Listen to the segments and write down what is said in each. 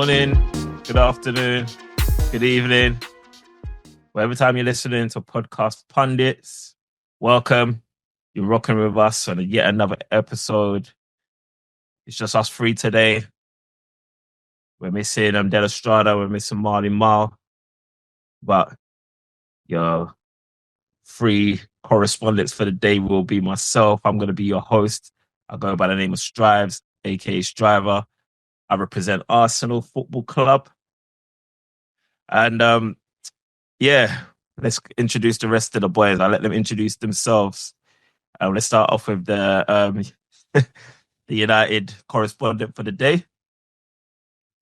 morning, good afternoon, good evening. Whatever time you're listening to Podcast Pundits, welcome. You're rocking with us on yet another episode. It's just us three today. We're missing Del Estrada, we're missing Marley Mal. But your three correspondents for the day will be myself. I'm going to be your host. I go by the name of Strives, aka Striver. I represent Arsenal Football Club. And let's introduce the rest of the boys. I'll let them introduce themselves. Let's start off with the the United correspondent for the day.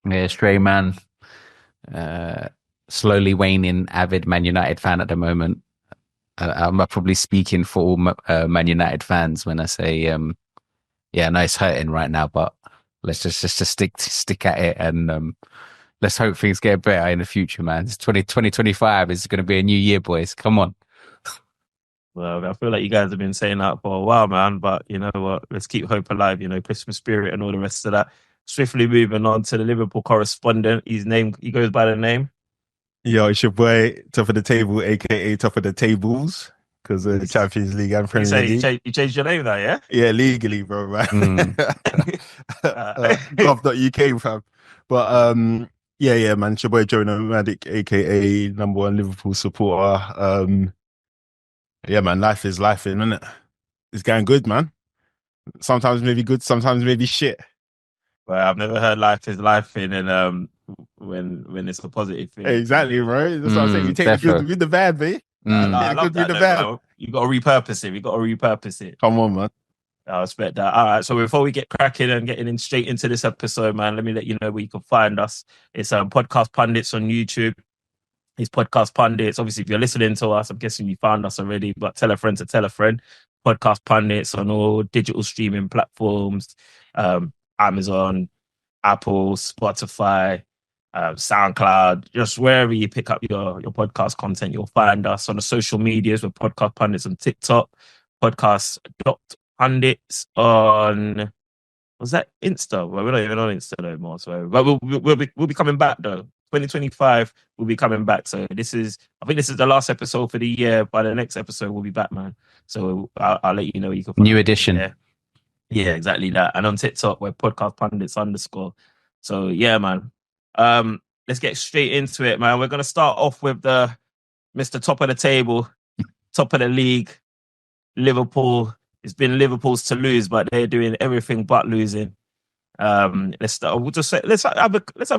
Yeah, Dre Man. Slowly waning avid Man United fan at the moment. I'm probably speaking for all Man United fans when I say, I know it's hurting right now, but let's just stick at it and let's hope things get better in the future, man. 2025 is going to be a new year, boys. Come on. Well, I feel like you guys have been saying that for a while, man, but you know what? Let's keep hope alive, Christmas spirit and all the rest of that. Swiftly moving on to the Liverpool correspondent. He goes by the name. Yo, it's your boy, Top of the Table, aka Top of the Tables, because of the Champions League and Premier League. You changed your name now, yeah? Yeah, legally, bro, man. Gov.uk, fam. But yeah, man, it's your boy Joey Nomadic, aka number one Liverpool supporter. Yeah, man, life is life, isn't it? It's going good, man. Sometimes maybe good, sometimes maybe shit. Well, I've never heard life is life and when it's a positive thing. Exactly, right? That's what I'm saying. You take the good with the bad, babe. I love that, bad. You got to repurpose it. Come on, man. I respect that. All right, so before we get cracking and getting straight into this episode, man, let me let you know where you can find us. It's Podcast Pundits on YouTube. It's Podcast Pundits. Obviously, if you're listening to us, I'm guessing you found us already, but tell a friend to tell a friend. Podcast Pundits on all digital streaming platforms, Amazon, Apple, Spotify, SoundCloud, just wherever you pick up your podcast content, you'll find us on the social medias with Podcast Pundits on TikTok, podcast.pundits on, was that Insta? Well, we're not even on Insta no more. So, but we'll be coming back though. 2025, we'll be coming back. So I think this is the last episode for the year. By the next episode, we'll be back, man. So I'll let you know you can find new edition. Yeah, exactly that. And on TikTok, we're Podcast Pundits _. So yeah, man. Let's get straight into it, man. We're gonna start off with the Mr. Top of the Table, top of the league, Liverpool. It's been Liverpool's to lose, but they're doing everything but losing. Let's have a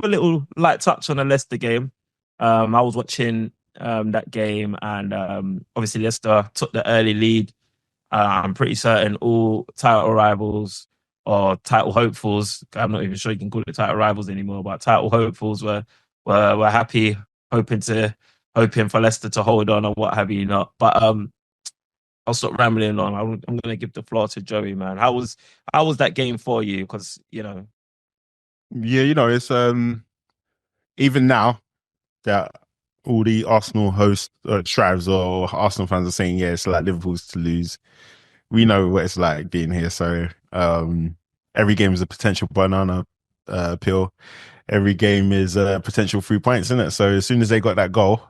little light touch on the Leicester game. I was watching that game, and obviously Leicester took the early lead. I'm pretty certain all title rivals or title hopefuls, I'm not even sure you can call it title rivals anymore, but title hopefuls were happy, hoping for Leicester to hold on or what have you not. But I'll stop rambling on. I'm going to give the floor to Joey, man. How was that game for you? Because Yeah, it's even now that all the Arsenal host Strives or Arsenal fans are saying, yeah, it's like Liverpool's to lose. We know what it's like being here. So every game is a potential banana peel. Every game is a potential 3 points, isn't it? So as soon as they got that goal,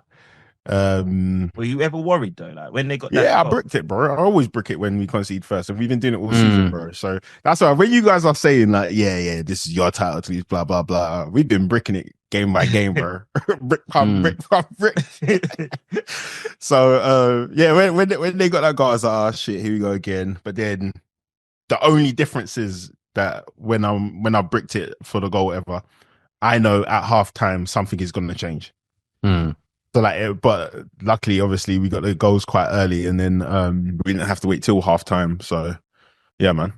were you ever worried though? Like when they got that I goal? bricked it, bro. I always brick it when we concede first, and we've been doing it all season, bro. So that's why when you guys are saying like, yeah, this is your title to lose, blah blah blah, we've been bricking it game by game, bro. brick. So when they got that goal, I was like, oh shit, here we go again. But then the only difference is that when I bricked it for the goal, whatever, I know at halftime something is going to change. So but luckily, obviously, we got the goals quite early, and then we didn't have to wait till halftime. So, yeah, man.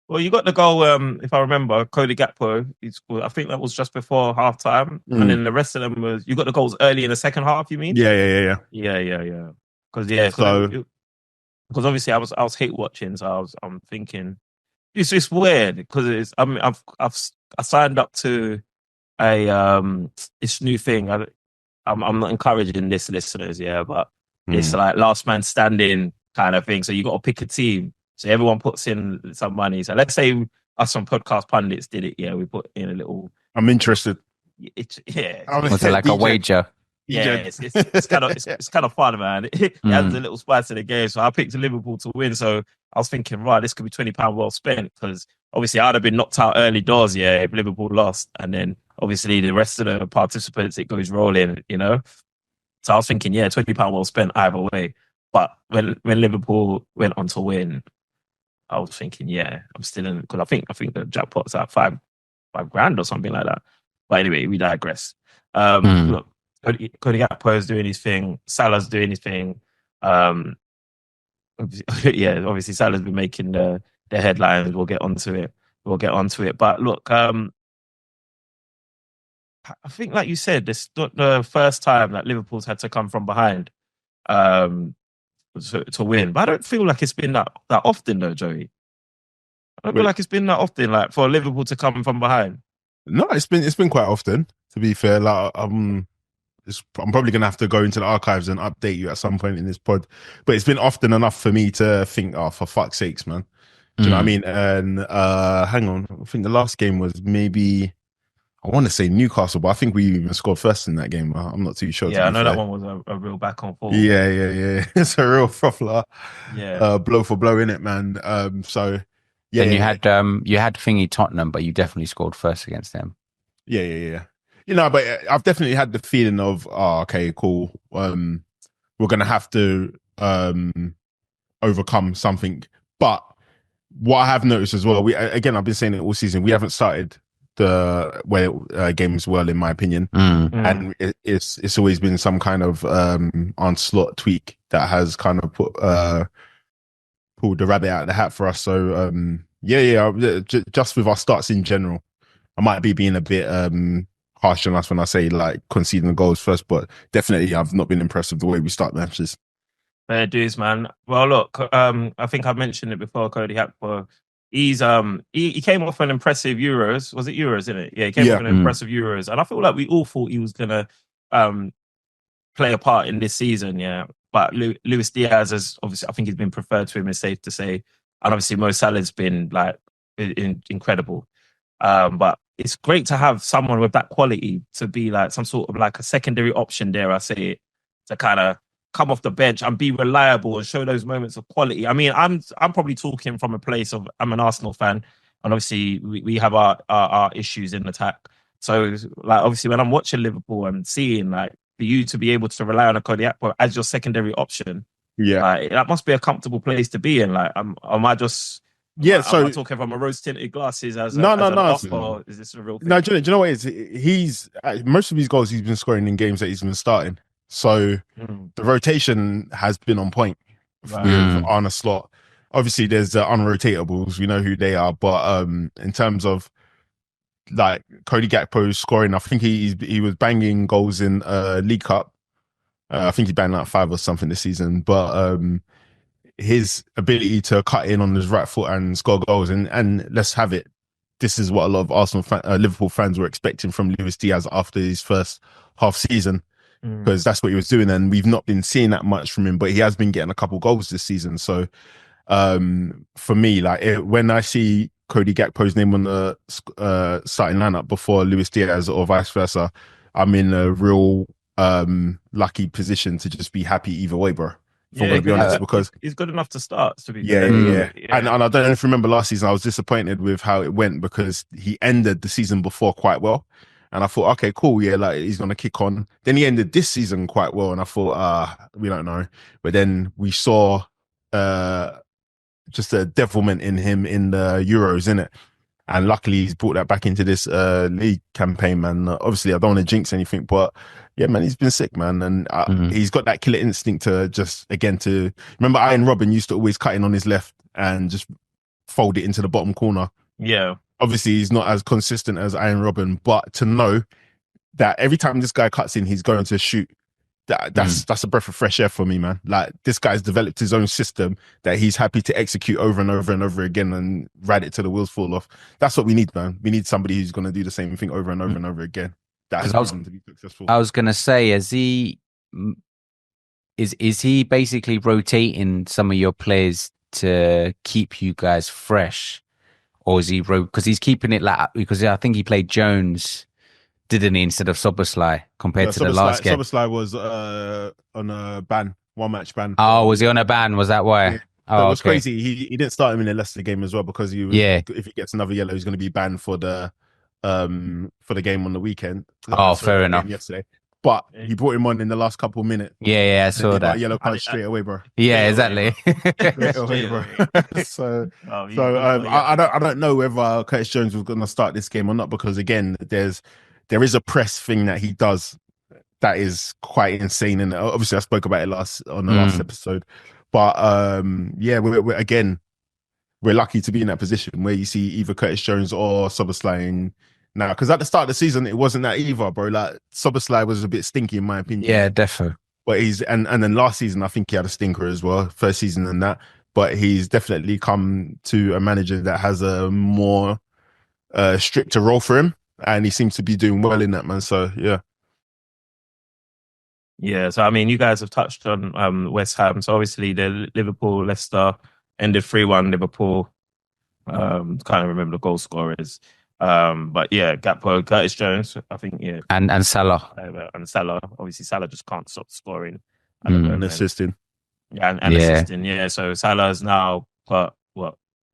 Well, you got the goal. If I remember, Cody Gakpo. He scored. I think that was just before halftime, and then the rest of them was you got the goals early in the second half. You mean? Yeah. Because obviously I was hate watching, so I'm thinking it's just weird because I signed up to this new thing. I'm not encouraging this, listeners, but it's like last man standing kind of thing. So you got to pick a team. So everyone puts in some money. So let's say us on Podcast Pundits did it. Yeah, we put in a little. I'm interested. Yeah, Was it like a wager? yeah, it's kind of fun, man. It adds a little spice to the game. So I picked Liverpool to win. So I was thinking, right, this could be £20 well spent, because obviously I'd have been knocked out early doors, if Liverpool lost, and then obviously the rest of the participants, it goes rolling, So I was thinking, £20 well spent either way. But when Liverpool went on to win, I was thinking, I'm still in, because I think the jackpot's at five grand or something like that. But anyway, we digress. Look, Cody Gakpo is doing his thing. Salah's doing his thing. Obviously Salah's been making the headlines. We'll get onto it. But look, I think, like you said, this is not the first time that Liverpool's had to come from behind to win. But I don't feel like it's been that often, though, Joey. I don't feel like it's been that often, like, for Liverpool to come from behind. No, it's been quite often, to be fair. Like, I'm probably gonna have to go into the archives and update you at some point in this pod. But it's been often enough for me to think, oh, for fuck's sakes, man. Do you know what I mean? And hang on, I think the last game was maybe, I want to say Newcastle, but I think we even scored first in that game. I'm not too sure. Yeah, I know that one was a real back and forth. Yeah. It's a real proper blow for blow, in it, man. So yeah. Then you had thingy Tottenham, but you definitely scored first against them. Yeah. But I've definitely had the feeling of, oh, okay, cool. We're gonna have to overcome something. But what I have noticed as well, I've been saying it all season, we haven't started the games well, in my opinion, and it's always been some kind of Arne Slot tweak that has kind of pulled the rabbit out of the hat for us. So just with our starts in general, I might be being a bit harsh on us when I say like conceding the goals first, but definitely I've not been impressed with the way we start matches. Fair dues, man. Well, look, I think I mentioned it before, Cody Gakpo. He's he came off an impressive Euros. Was it Euros, isn't it? Yeah, he came off an impressive Euros. And I feel like we all thought he was gonna play a part in this season, But Luis Diaz has obviously, I think he's been preferred to him, it's safe to say. And obviously Mo Salah's been like incredible. But it's great to have someone with that quality to be like some sort of like a secondary option, dare I say it, to kind of come off the bench and be reliable and show those moments of quality. I mean, I'm probably talking from a place of, I'm an Arsenal fan, and obviously we have our issues in attack. So like obviously when I'm watching Liverpool and seeing like for you to be able to rely on a Cody Gakpo as your secondary option, like, that must be a comfortable place to be in. Like, am I just am I talking from a rose tinted glasses as no, or is this a real thing? No, do you know what it is? He's most of his goals he's been scoring in games that he's been starting. So the rotation has been on point with Arne Slot. Obviously, there's the unrotatables. We know who they are. But in terms of like Cody Gakpo scoring, I think he was banging goals in League Cup. I think he banged like 5 or something this season. But his ability to cut in on his right foot and score goals, and let's have it, this is what a lot of Liverpool fans were expecting from Luis Diaz after his first half season. Because that's what he was doing, and we've not been seeing that much from him, but he has been getting a couple goals this season. So for me, like when I see Cody Gakpo's name on the starting lineup before Luis Diaz or vice versa, I'm in a real lucky position to just be happy either way, bro. If I'm gonna be honest, because he's good enough to start. To be fair. And I don't know if you remember last season, I was disappointed with how it went because he ended the season before quite well. And I thought, okay, cool, like he's going to kick on. Then he ended this season quite well. And I thought, we don't know. But then we saw just a devilment in him in the Euros, innit? And luckily he's brought that back into this league campaign, man. Obviously, I don't want to jinx anything, but yeah, man, he's been sick, man. And he's got that killer instinct to just, again, to... Remember Iron Robin used to always cut in on his left and just fold it into the bottom corner? Yeah. Obviously, he's not as consistent as Iron Robin, but to know that every time this guy cuts in, he's going to shoot, that's a breath of fresh air for me, man. Like, this guy's developed his own system that he's happy to execute over and over and over again and ride it till the wheels fall off. That's what we need, man. We need somebody who's going to do the same thing over and over and over again. That's to be successful. I was going to say, is he basically rotating some of your players to keep you guys fresh? Or is he because he's keeping it like, because I think he played Jones didn't he, instead of Szoboszlai compared to the last game? Szoboszlai was on a ban, 1 match ban. Oh, was he on a ban? Was that why? Yeah. Oh, So it was okay. crazy. He didn't start him in the Leicester game as well because if he gets another yellow, he's going to be banned for the game on the weekend. Oh, fair enough. Yesterday, but he brought him on in the last couple of minutes. Yeah, I saw that. Yellow card straight away, bro. Yeah, exactly. Straight away, bro. I don't know whether Curtis Jones was going to start this game or not because again, there is a press thing that he does that is quite insane, and obviously I spoke about it on the last episode. But we're lucky to be in that position where you see either Curtis Jones or Szoboszlai now. Because at the start of the season, it wasn't that either, bro. Like Szoboszlai was a bit stinky in my opinion. Yeah, defo. But and then last season, I think he had a stinker as well. First season and that. But he's definitely come to a manager that has a more stricter role for him, and he seems to be doing well in that, man. So yeah. Yeah, so I mean, you guys have touched on West Ham. So obviously, the Liverpool-Leicester ended 3-1 Liverpool. Can't remember the goal scorers. But yeah, Gakpo, Curtis Jones, I think, yeah. And Salah. And Salah. Obviously, Salah just can't stop scoring. And assisting. Yeah, and assisting. Yeah, so Salah's now got,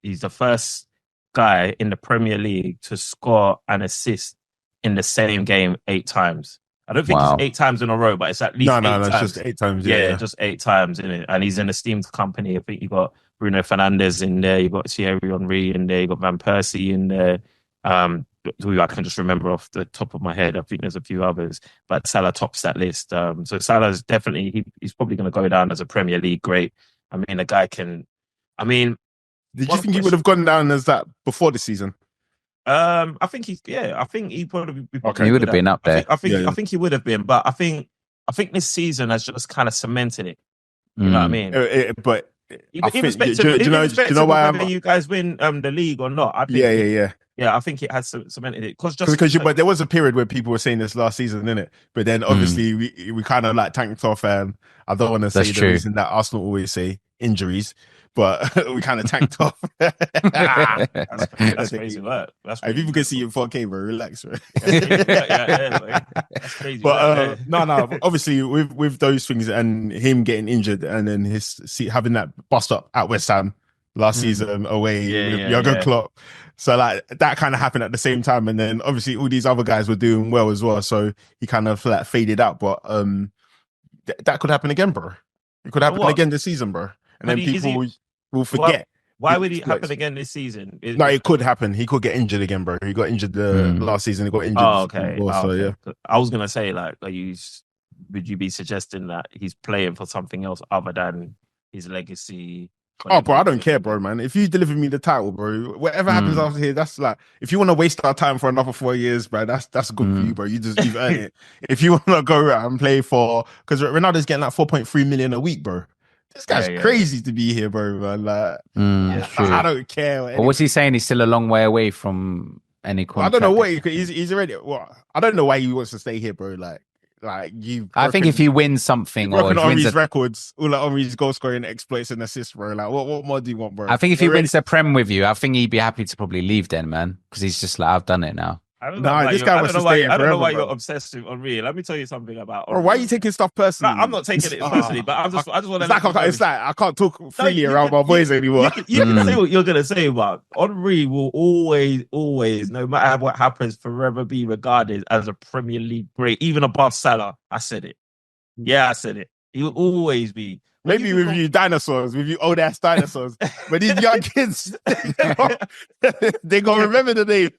he's the first guy in the Premier League to score and assist in the same game 8 times. I don't think it's 8 times in a row, but it's at least 8 times. No, it's just 8 times. Yeah, just 8 times in it. And he's in esteemed company. I think you got Bruno Fernandes in there, you got Thierry Henry in there, you got Van Persie in there. Who I can just remember off the top of my head. I think there's a few others, but Salah tops that list. So Salah's definitely he's probably going to go down as a Premier League great. I mean, the guy can. I mean, did you think he would have gone down as that before the season? I think he probably he would have been up there. I think he would have been, but I think this season has just kind of cemented it. You know what I mean? But do you know why whether you guys win the league or not? I think yeah, I think it has cemented it but there was a period where people were saying this last season, innit? But then obviously we kind of like tanked off. I don't want to say the reason that Arsenal always say injuries, but we kind of tanked off. That's crazy work. If people can see you in 4K, bro, relax, bro. That's crazy. But no. Obviously, with those things and him getting injured, and then having that bust up at West Ham last season away with Jurgen Klopp. So like that kind of happened at the same time, and then obviously all these other guys were doing well as well. So he kind of like faded out, but that could happen again, bro. It could happen again this season, bro. And then people will forget. Why would it happen again this season? It could happen. He could get injured again, bro. He got injured last season. He got injured. Oh, okay. Yeah. I was gonna say, like, would you be suggesting that he's playing for something else other than his legacy? Oh, bro, I don't care, bro, man. If you deliver me the title, bro, whatever happens after here, that's like, if you want to waste our time for another 4 years, bro, that's good for you, bro. You've earned it. If you want to go out and play because Ronaldo's getting like 4.3 million a week, bro. This guy's crazy to be here, bro, man. Like, I don't care. But what's he saying? He's still a long way away from any contract. I don't know what he's already. Well, I don't know why he wants to stay here, bro. Like you, I think if he wins something or Henry's records, all like Henry's goal scoring, exploits, and assists, bro. Like, what more do you want, bro? I think if he wins the Prem with you, I think he'd be happy to probably leave then, man, because he's just like, I've done it now. I don't know why you're obsessed with Henry. Let me tell you something about Henry. Bro, why are you taking stuff personally? No, I'm not taking it personally, but I just want to. It's like I can't talk freely around my boys anymore. You can say what you're gonna say, but Henry will always, no matter what happens, forever be regarded as a Premier League great, even above Salah. I said it. Yeah, I said it. He will always be. Maybe with you dinosaurs, with you old ass dinosaurs, but these young kids, they gonna remember the name.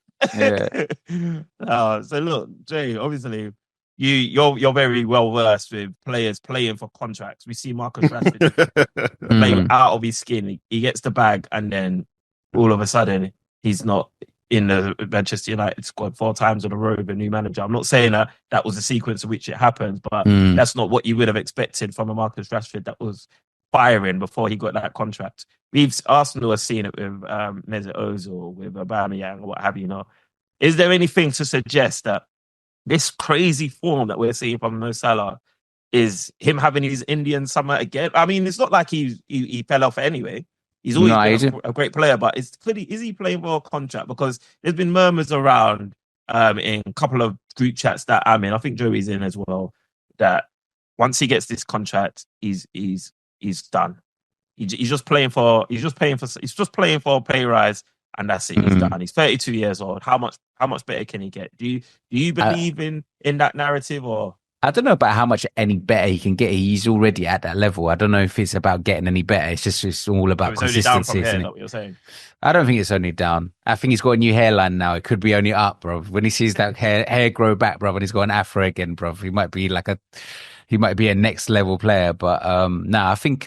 So look, Jay, obviously you're very well versed with players playing for contracts. We see Marcus Rashford play out of his skin. He gets the bag, and then all of a sudden he's not in the Manchester United squad 4 times in a row with a new manager. I'm not saying that was the sequence in which it happened, but that's not what you would have expected from a Marcus Rashford that was firing before he got that contract. Arsenal has seen it with Mesut Ozil, with Aubameyang, or what have you. Is there anything to suggest that this crazy form that we're seeing from Mo Salah is him having his Indian summer again? I mean, it's not like he fell off anyway. He's always been a great player, but is he playing for a contract? Because there's been murmurs around in a couple of group chats that I'm in. I think Joey's in as well. That once he gets this contract, he's done. He's just playing for a pay rise, and that's it. He's done. He's 32 years old. How much better can he get? Do you believe in that narrative, or? I don't know about how much any better he can get. He's already at that level. I don't know if it's about getting any better. It's all about consistency. Is what you're saying? I don't think it's only down. I think he's got a new hairline now. It could be only up, bro. When he sees that hair grow back, bro, and he's got an afro again, bro, he might be a next level player. But I think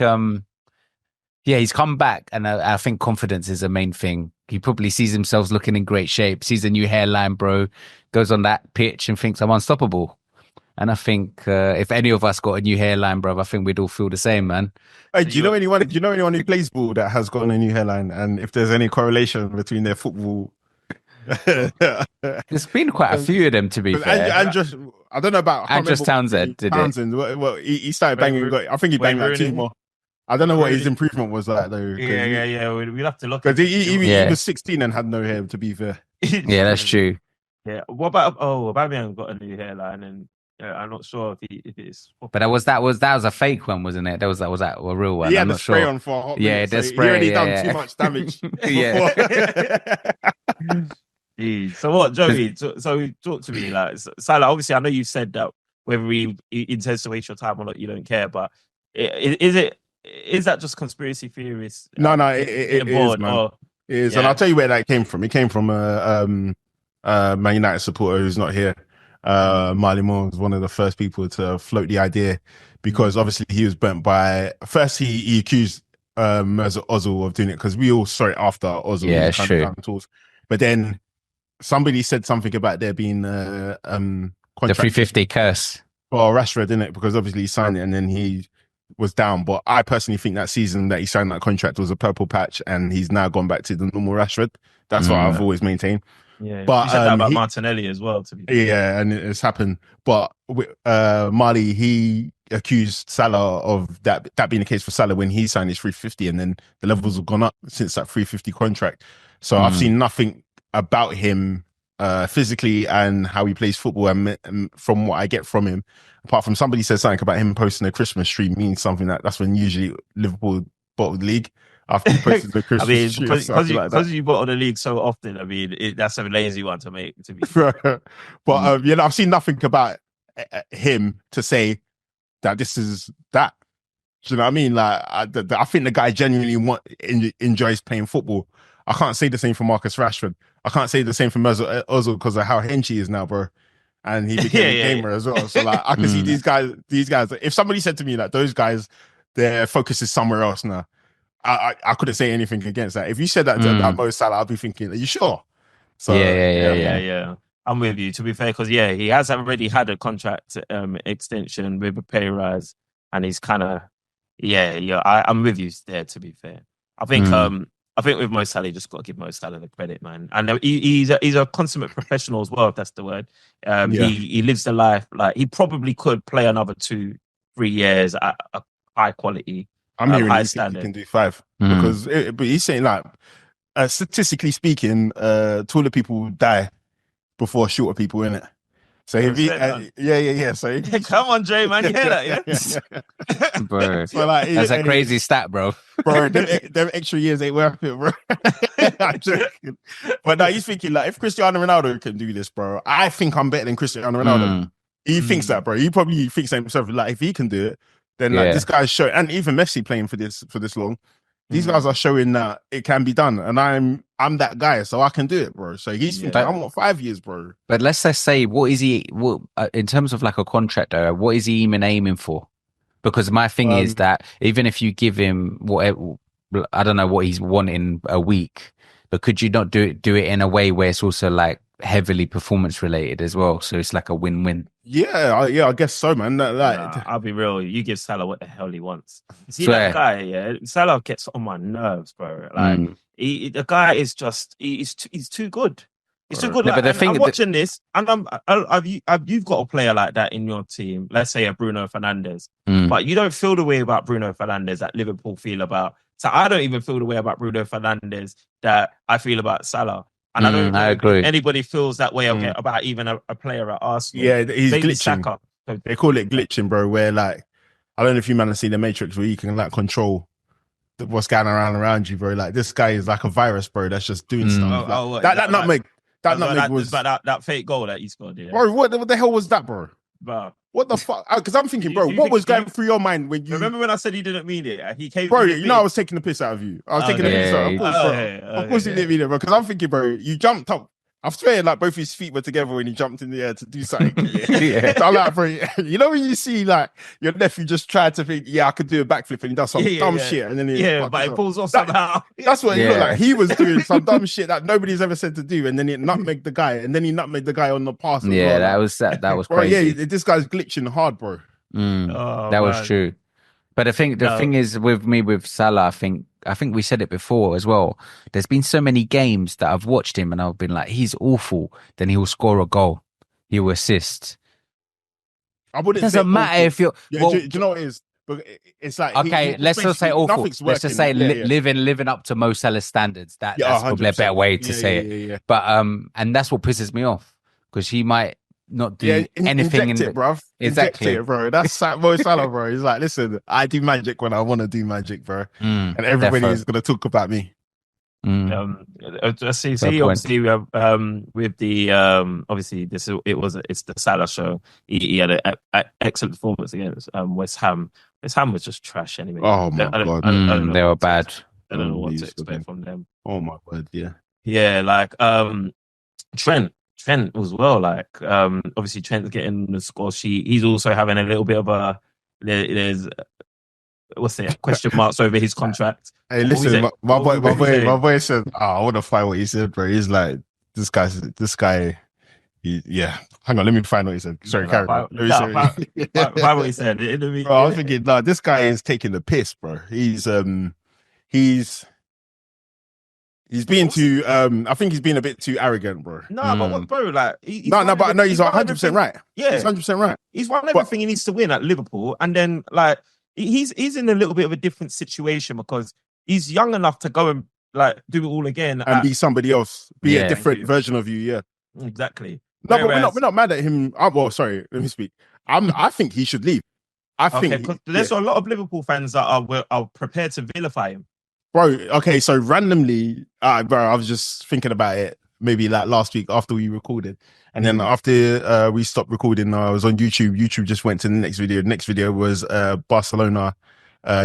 he's come back, and I think confidence is the main thing. He probably sees himself looking in great shape, sees a new hairline, bro, goes on that pitch and thinks I'm unstoppable. And I think if any of us got a new hairline, bro, I think we'd all feel the same, man. Hey, do you know anyone who plays ball that has gotten a new hairline, and if there's any correlation between their football? There's been quite a few of them, to be fair. I don't know about Andros Townsend. Well, he started banging. I think he banged like two more. I don't know what his improvement was like though. Yeah. We'll have to look. Because he was 16 and had no hair. To be fair. Yeah, that's true. Yeah. What about Aubameyang got a new hairline, and I'm not sure if it's. But that was a fake one, wasn't it? That was a real one. Yeah, I'm the not spray sure. on for a hot Yeah, minute, the so spray. He already done too much damage. Yeah. Jeez. So what, Joey? So talk to me, like Salah. Obviously, I know you said that whether he intends to waste your time or not, you don't care. But is that just conspiracy theorists? No, it is, man. It is, and I'll tell you where that came from. It came from a Man United supporter who's not here. Marley Moore was one of the first people to float the idea, because obviously he was burnt by. First, he accused Ozil of doing it, because we all saw it after Ozil. Yeah, true. But then somebody said something about there being the 350 curse. Well, Rashford, didn't it? Because obviously he signed it and then he was down. But I personally think that season that he signed that contract was a purple patch, and he's now gone back to the normal Rashford. That's what I've always maintained. Yeah, but you said that about Martinelli as well. To be fair. Yeah, and it's happened. But Marley, he accused Salah of that being the case for Salah when he signed his 350, and then the levels have gone up since that 350 contract. So I've seen nothing about him physically and how he plays football, and from what I get from him, apart from somebody said something about him posting a Christmas tree means something that's when usually Liverpool bottled the league. After he posted the Christmas tree, because you bottle the league so often. I mean, that's a lazy one to make. To be, but I've seen nothing about him to say that this is that. Do you know what I mean? Like, I think the guy genuinely enjoys playing football. I can't say the same for Marcus Rashford. I can't say the same for Ozil because of how hench he is now, bro. And he became a gamer as well. So like, I can see these guys. If somebody said to me that those guys, their focus is somewhere else now, I couldn't say anything against that. If you said that to Mo Salah, I'd be thinking, are you sure? So yeah. I'm with you, to be fair, because he has already had a contract extension with a pay rise, and he's kind of I'm with you there, to be fair. I think with Mo Salah, you just got to give Mo Salah the credit, man. And he's a consummate professional as well, if that's the word. He lives the life. Like, he probably could play another 2-3 years at a high quality. I'm hearing high he standard. Can do 5 because, but he's saying like, statistically speaking, taller people die before shorter people, innit? So if he, So come on, Dre Man, you hear that? Yeah, bro. So like, that's a crazy stat, bro. Bro, them extra years ain't worth it, bro. I'm joking. But now he's thinking like, if Cristiano Ronaldo can do this, bro, I think I'm better than Cristiano Ronaldo. He thinks that, bro. He probably thinks that himself. Like, if he can do it, then like this guy's showing, and even Messi playing for this long, these guys are showing that it can be done, and I'm that guy, so I can do it, bro. So he's thinking, I want 5 years, bro. But let's just say, what is he? What in terms of like a contract, what is he even aiming for? Because my thing is that even if you give him whatever, I don't know what he's wanting a week, but could you not do it in a way where it's also like heavily performance related as well? So it's like a win-win. Yeah, I guess so, man. I'll be real. You give Salah what the hell he wants. See that guy, Salah gets on my nerves, bro. Like the guy is just he's too good. He's too good. No, like, but I'm watching this, and you've got a player like that in your team. Let's say a Bruno Fernandes, but you don't feel the way about Bruno Fernandes that Liverpool feel about. So I don't even feel the way about Bruno Fernandes that I feel about Salah. And I don't know I if agree. anybody feels that way about even a player at Arsenal. Yeah, he's Maybe glitching. Saka. They call it glitching, bro. Where like, I don't know if you man have seen the Matrix, where you can like control what's going around you, bro. Like this guy is like a virus, bro. That's just doing stuff. That nutmeg was that fake goal that he scored. Yeah. Bro, what the hell was that, bro? Bro. What the fuck? Because I'm thinking, bro, what was going through your mind when you remember when I said he didn't mean it? He came, bro. You know, I was taking the piss out of you. I was taking the piss out. Of course, bro. Of course, he didn't mean it, bro. Because I'm thinking, bro, you jumped up. I swear, like both his feet were together when he jumped in the air to do something. Yeah. So I'm like, bro, you know when you see like your nephew just tried to think, I could do a backflip, and he does some dumb shit, and then but it pulls off somehow. That's what he looked like. He was doing some dumb shit that nobody's ever said to do, and then he nutmegged the guy, and then he nutmegged the guy on the pass. Yeah, that was bro, crazy. Yeah, this guy's glitching hard, bro. That was true. But the thing is with Salah, I think we said it before as well. There's been so many games that I've watched him and I've been like, he's awful. Then he will score a goal. He will assist. I wouldn't. It doesn't matter if you're. Well, do you know what it is? But it's like let's not say awful. Let's just say living up to Mo Salah's standards. That's probably a better way to say it. Yeah. But and that's what pisses me off because he might not do anything. Inject it, bro. Exactly, it, bro. That's Mo Salah, bro. He's like, listen, I do magic when I want to do magic, bro. And everybody is going to talk about me. See, obviously we have with the obviously it's the Salah show. He had an excellent performance against West Ham. West Ham was just trash anyway. Oh my god, they were bad. I don't know what to expect from them. Oh my word, yeah. Like Trent as well. Like obviously Trent's getting the score sheet. He's also having a little bit of there's question marks over his contract. Hey, listen, my boy said, I want to find what he said, bro. He's like, this guy. Hang on, let me find what he said. Sorry, carry on. Find what he said. Bro, I was thinking, this guy is taking the piss, bro. He's being too. I think he's being a bit too arrogant, bro. But bro, like, he's 100% right. Yeah, he's 100% right. He's won everything he needs to win at Liverpool, and then like he's in a little bit of a different situation because he's young enough to go and like do it all again and be somebody else, be a different version of you. Yeah, exactly. No, but we're not mad at him. Well, sorry, let me speak. I think he should leave. I think there's a lot of Liverpool fans that are prepared to vilify him. Bro, okay, so randomly, bro, I was just thinking about it maybe like last week after we recorded. And then after we stopped recording, I was on YouTube. YouTube just went to the next video. The next video was Barcelona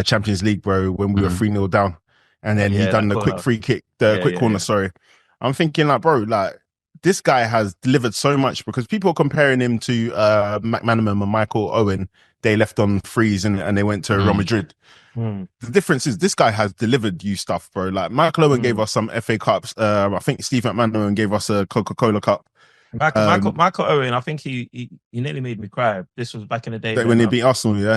Champions League, bro, when we were 3-0 down. And then he done the quick free kick, quick corner, sorry. I'm thinking like, bro, like this guy has delivered so much because people are comparing him to McManaman and Michael Owen. They left on freeze and they went to Real Madrid. The difference is this guy has delivered you stuff, bro. Like Michael Owen gave us some FA Cups. I think Steve McManaman gave us a Coca-Cola Cup. Michael Owen, I think he nearly made me cry. This was back in the day when he beat Arsenal, yeah.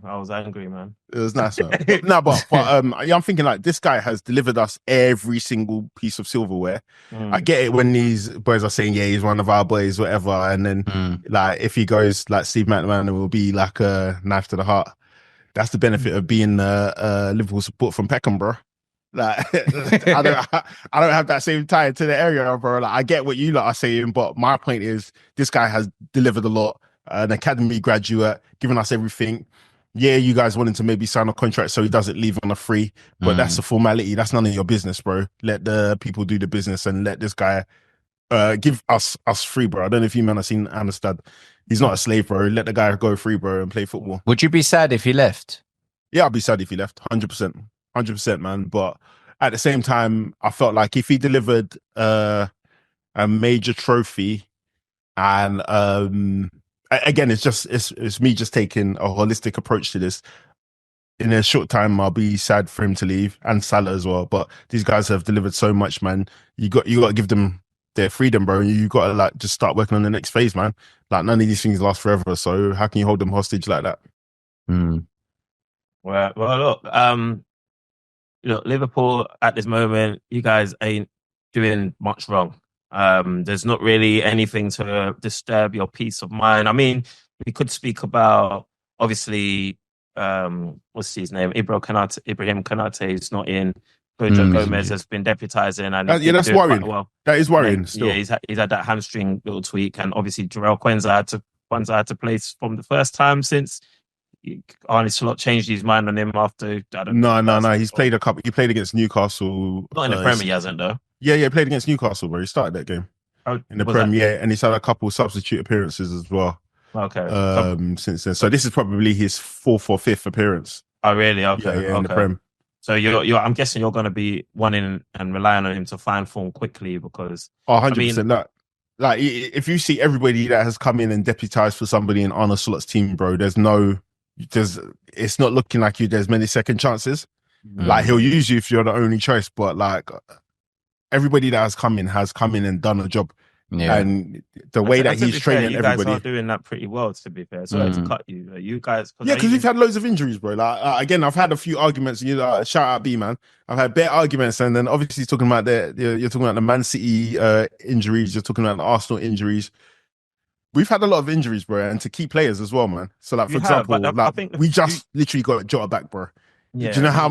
I was angry, man. It was nice, man. but I'm thinking like this guy has delivered us every single piece of silverware. I get it when these boys are saying, he's one of our boys, whatever, and then like if he goes like Steve McManaman, will be like a knife to the heart. That's the benefit of being Liverpool support from Peckham, bro. Like I don't have that same tie to the area, bro. Like I get what you lot are saying, but my point is this guy has delivered a lot. An academy graduate, giving us everything. Yeah, you guys wanted to maybe sign a contract so he doesn't leave on a free, but that's a formality. That's none of your business, bro. Let the people do the business and let this guy give us free, bro. I don't know if you man have seen Amistad. He's not a slave, bro. Let the guy go free, bro, and play football. Would you be sad if he left? Yeah, I'd be sad if he left. 100%, man. But at the same time, I felt like if he delivered a major trophy, and again, it's me just taking a holistic approach to this. In a short time, I'll be sad for him to leave, and Salah as well. But these guys have delivered so much, man. You got to give them their freedom, bro. You got to like just start working on the next phase, man. Like none of these things last forever. So how can you hold them hostage like that? Well, look, Liverpool at this moment, you guys ain't doing much wrong. There's not really anything to disturb your peace of mind. I mean, we could speak about obviously what's his name? Ibrahim Konate is not in. Gomez has been deputising, and that's worrying. Well. That is worrying. Still, yeah, he's had that hamstring little tweak, and obviously Jarell Quansah had to play from the first time since Arne Slot changed his mind on him after. No. He's played a couple. He played against Newcastle. Not in the Premier, he hasn't though. Yeah, he played against Newcastle, bro. He started that game in the Premier, and he's had a couple substitute appearances as well. Okay. Since then, so this is probably his 4th or 5th appearance. Oh, really? Okay. Yeah, in the Prem. So I'm guessing you're going to be wanting and relying on him to find form quickly because 100%. Like if you see everybody that has come in and deputized for somebody in Arne Slot's team, bro, it's not looking like there's many second chances. Like he'll use you if you're the only choice, but like everybody that has come in and done a job. Yeah. And the way that he's training everybody, you guys are doing that pretty well. To be fair, so to cut you guys, because we've had loads of injuries, bro. Like again, I've had a few arguments. Shout out B man. I've had bare arguments, and then obviously talking about you're talking about the Man City injuries. You're talking about the Arsenal injuries. We've had a lot of injuries, bro, and to key players as well, man. So like for example, I think we just literally got Jota back, bro. Yeah, do you know how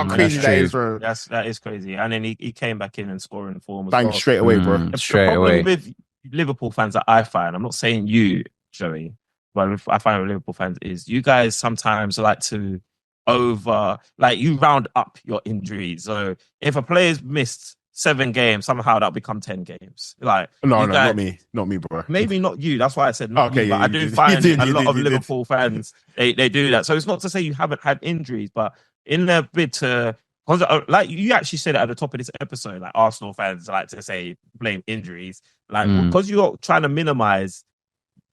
crazy that is, bro? That is crazy. And then he came back in and scoring form. Bang, straight away, bro. Straight away. With Liverpool fans that I find, I'm not saying you, Joey, but I find with Liverpool fans is you guys sometimes like to you round up your injuries. So if a player's missed 7 games, somehow that'll become 10 games. Like no, not me, bro. Maybe not you. That's why I said not you, but I do find a lot of Liverpool fans they do that. So it's not to say you haven't had injuries, but in their bid to, like you actually said it at the top of this episode, like Arsenal fans like to say blame injuries, like because you're trying to minimize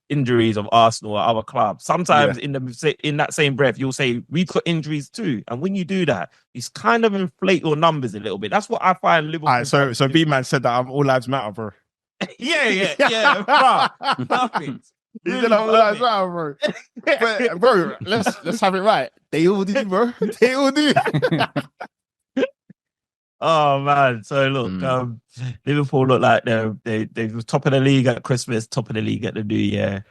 injuries of Arsenal or other clubs. Sometimes in that same breath, you'll say we've got injuries too, and when you do that, it's kind of inflate your numbers a little bit. That's what I find Liverpool. All right, so B man said that all lives matter, bro. yeah, bro. Perfect. He said all lives matter, bro. But, bro, let's have it right. They all do, bro. They all do. Oh man! So look, Liverpool look like they were top of the league at Christmas, top of the league at the New Year.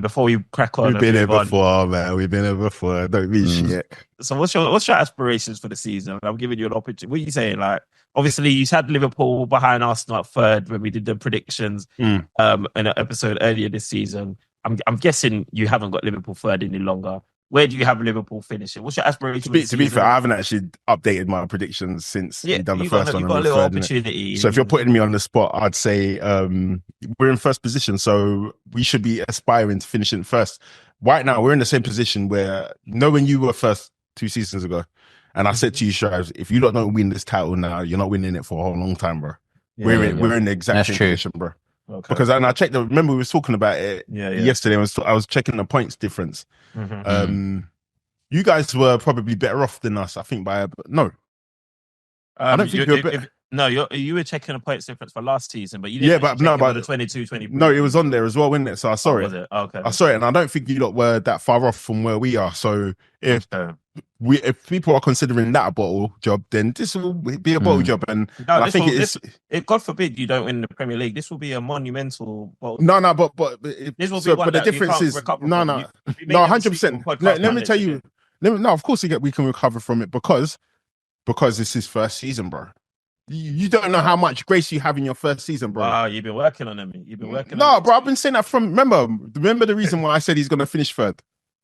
Before we crack on, we've been here before, man. We've been here before. Don't be shit. So what's your aspirations for the season? I'm giving you an opportunity. What are you saying? Like, obviously, you had Liverpool behind Arsenal at 3rd when we did the predictions in an episode earlier this season. I'm guessing you haven't got Liverpool 3rd any longer. Where do you have Liverpool finishing? What's your aspiration? To be fair, I haven't actually updated my predictions since we done the first one. You've got a little opportunity. So if you're putting me on the spot, I'd say we're in 1st position, so we should be aspiring to finish in 1st. Right now, we're in the same position where when you were 1st 2 seasons ago, and I said to you, Shrives, if you don't win this title now, you're not winning it for a whole long time, bro. We're in the exact same position, bro. Okay. Because I checked. Remember, we were talking about it yesterday. I was checking the points difference. You guys were probably better off than us, I think. I don't think you're better. No, you were checking the points difference for last season, but you didn't. But the 22-23. No, it was on there as well, wasn't it? So I saw it. Was it? Okay. I saw it, and I don't think you lot were that far off from where we are. So if people are considering that a bottle job, then this will be a bottle job. And I think if God forbid you don't win the Premier League, this will be a monumental bottle. No, but this will be one that the difference is 100%. Let me tell you. No, of course we can recover from it because it's his 1st season, bro. You don't know how much grace you have in your 1st season, bro. Wow, you've been working on him. No, bro, I've been saying that from. Remember the reason why I said he's going to finish 3rd.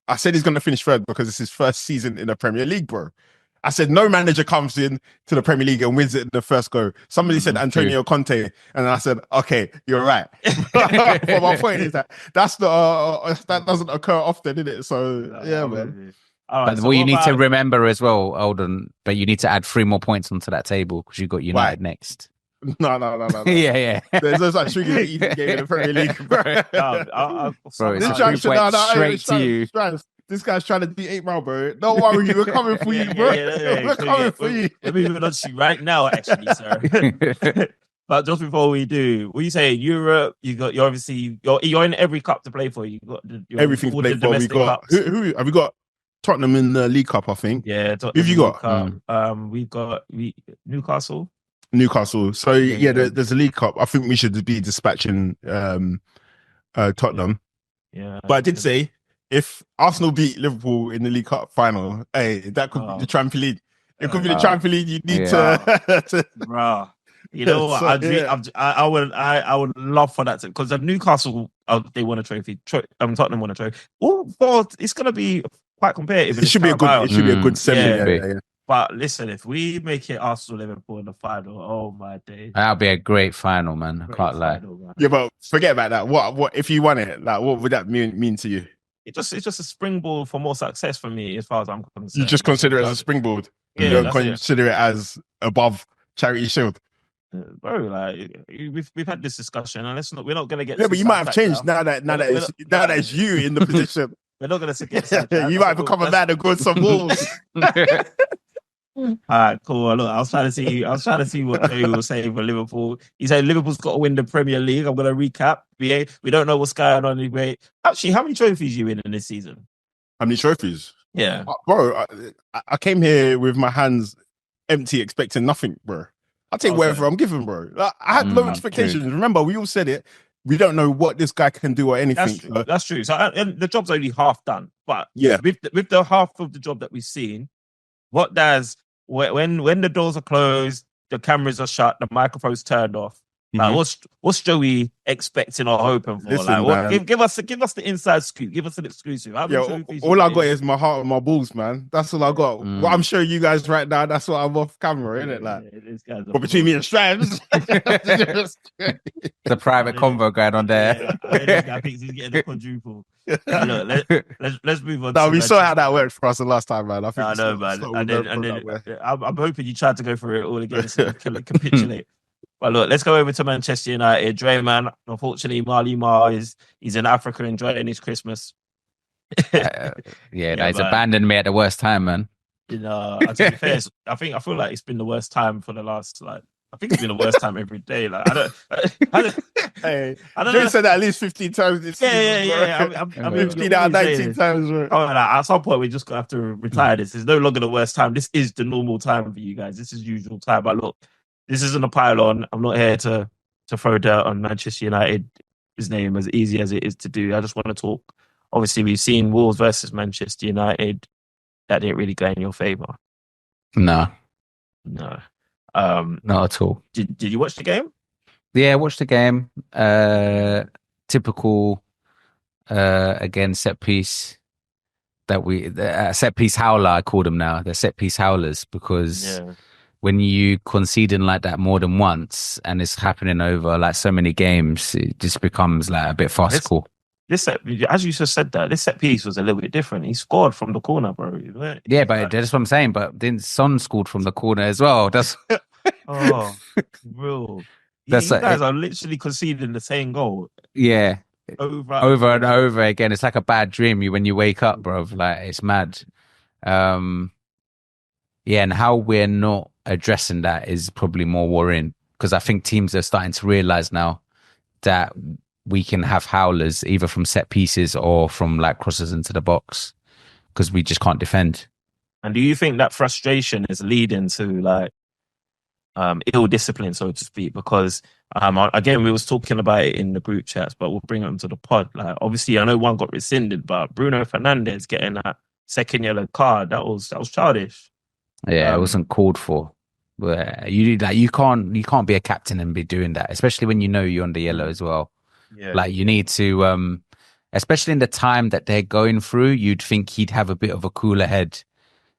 I said he's going to finish 3rd because it's his 1st season in the Premier League, bro. I said no manager comes in to the Premier League and wins it in the first go. Somebody said Antonio Conte, and I said, okay, you're right. But my point is that that doesn't occur often, is it? So yeah, man. Right, but so what you need to remember as well, Alden, but you need to add 3 more points onto that table because you got United next. No. Yeah. There's no such thing as an easy game in the Premier League, bro. Bro, it's straight to you. This guy's trying to beat 8 Mile, bro. Don't worry, we're coming for you, bro. We're coming for you. We're moving on to you right now, actually, sir. But just before we do, what you say? Europe, you're obviously in every cup to play for. You got everything to play for. We got who have we got? Tottenham in the League Cup, I think. Yeah. Who have you got? We've got Newcastle. So there's a League Cup. I think we should be dispatching Tottenham. Yeah. But I did say if Arsenal beat Liverpool in the League Cup final, hey, that could be the trampoline. It could be the Champions League. You need to. Bro. You know what? I would love for that because the Newcastle they won a trophy. Tottenham won a trophy. It's gonna be quite competitive. It should be a good. It should be a good semi. Yeah. But listen, if we make it Arsenal Liverpool in the final, oh my days, that'll be a great final, man. I can't lie. Yeah, but forget about that. What if you won it? Like, what would that mean to you? It's just a springboard for more success for me, as far as I'm concerned. You just consider it as a springboard. Yeah, you don't consider it as above Charity Shield. Bro, like we've had this discussion, and we're not gonna get. Yeah, but you might have changed now that it's you in the position. We're not gonna get. You might become a man and go some walls. All right, cool. Look, I was trying to see what Joey was saying for Liverpool. He said Liverpool's got to win the Premier League. I'm gonna recap. We don't know what's going on anyway. Actually, how many trophies you win in this season? How many trophies? Yeah, bro. I came here with my hands empty, expecting nothing, bro. I'll take whatever I'm given, bro. Like, I had low expectations. Remember, we all said it. We don't know what this guy can do or anything. That's true. So and the job's only half done. But yeah, with the half of the job that we've seen, what does when the doors are closed, the cameras are shut, the microphone's turned off. Like, what's Joey expecting or hoping for? Listen, like, give us the inside scoop. Give us an exclusive. All I got is my heart and my balls, man. That's all I got. What I'm showing you guys right now, that's what I'm off camera, isn't it? Like, but between me and Strams, the private convo going on there. I think he's getting the quadruple. Look, let's move on. No, we saw how that worked for us the last time, man. I know, man. And then I'm hoping you tried to go through it all again so capitulate. But look, let's go over to Manchester United. Dre Man, unfortunately, Marley Ma he's in Africa enjoying his Christmas. He's abandoned me at the worst time, man. To be fair, I feel like it's been the worst time for the last I think it's been the worst time every day. Like I don't Joe said that at least 15 times this season. Yeah. I'm 15 out of 19 times, bro. At some point, we're just gonna have to retire this. It's no longer the worst time. This is the normal time for you guys. This is usual time. But look, this isn't a pile-on. I'm not here to throw dirt on Manchester United, his name, as easy as it is to do. I just want to talk. Obviously, we've seen Wolves versus Manchester United. That didn't really go in your favour. No. Not at all. Did you watch the game? Yeah, I watched the game. Typical, again, set piece. Set piece howler, I call them now. They're set piece howlers because when you conceding like that more than once and it's happening over like so many games, it just becomes like a bit farcical. As you just said that, this set piece was a little bit different. He scored from the corner, bro. Yeah, but that's what I'm saying. But then Son scored from the corner as well. That's bro. You guys are literally conceding the same goal. Yeah. Over and over again. It's like a bad dream when you wake up, bro. Like, it's mad. And how we're not addressing that is probably more worrying because I think teams are starting to realize now that we can have howlers either from set pieces or from like crosses into the box because we just can't defend. And do you think that frustration is leading to like ill discipline, so to speak? Because again, we was talking about it in the group chats, but we'll bring it onto the pod. Like, obviously, I know one got rescinded, but Bruno Fernandes getting that second yellow card, that was childish. Yeah, it wasn't called for. But you can't be a captain and be doing that, especially when you know you're on the yellow as well. Yeah. Like, you need to, especially in the time that they're going through, you'd think he'd have a bit of a cooler head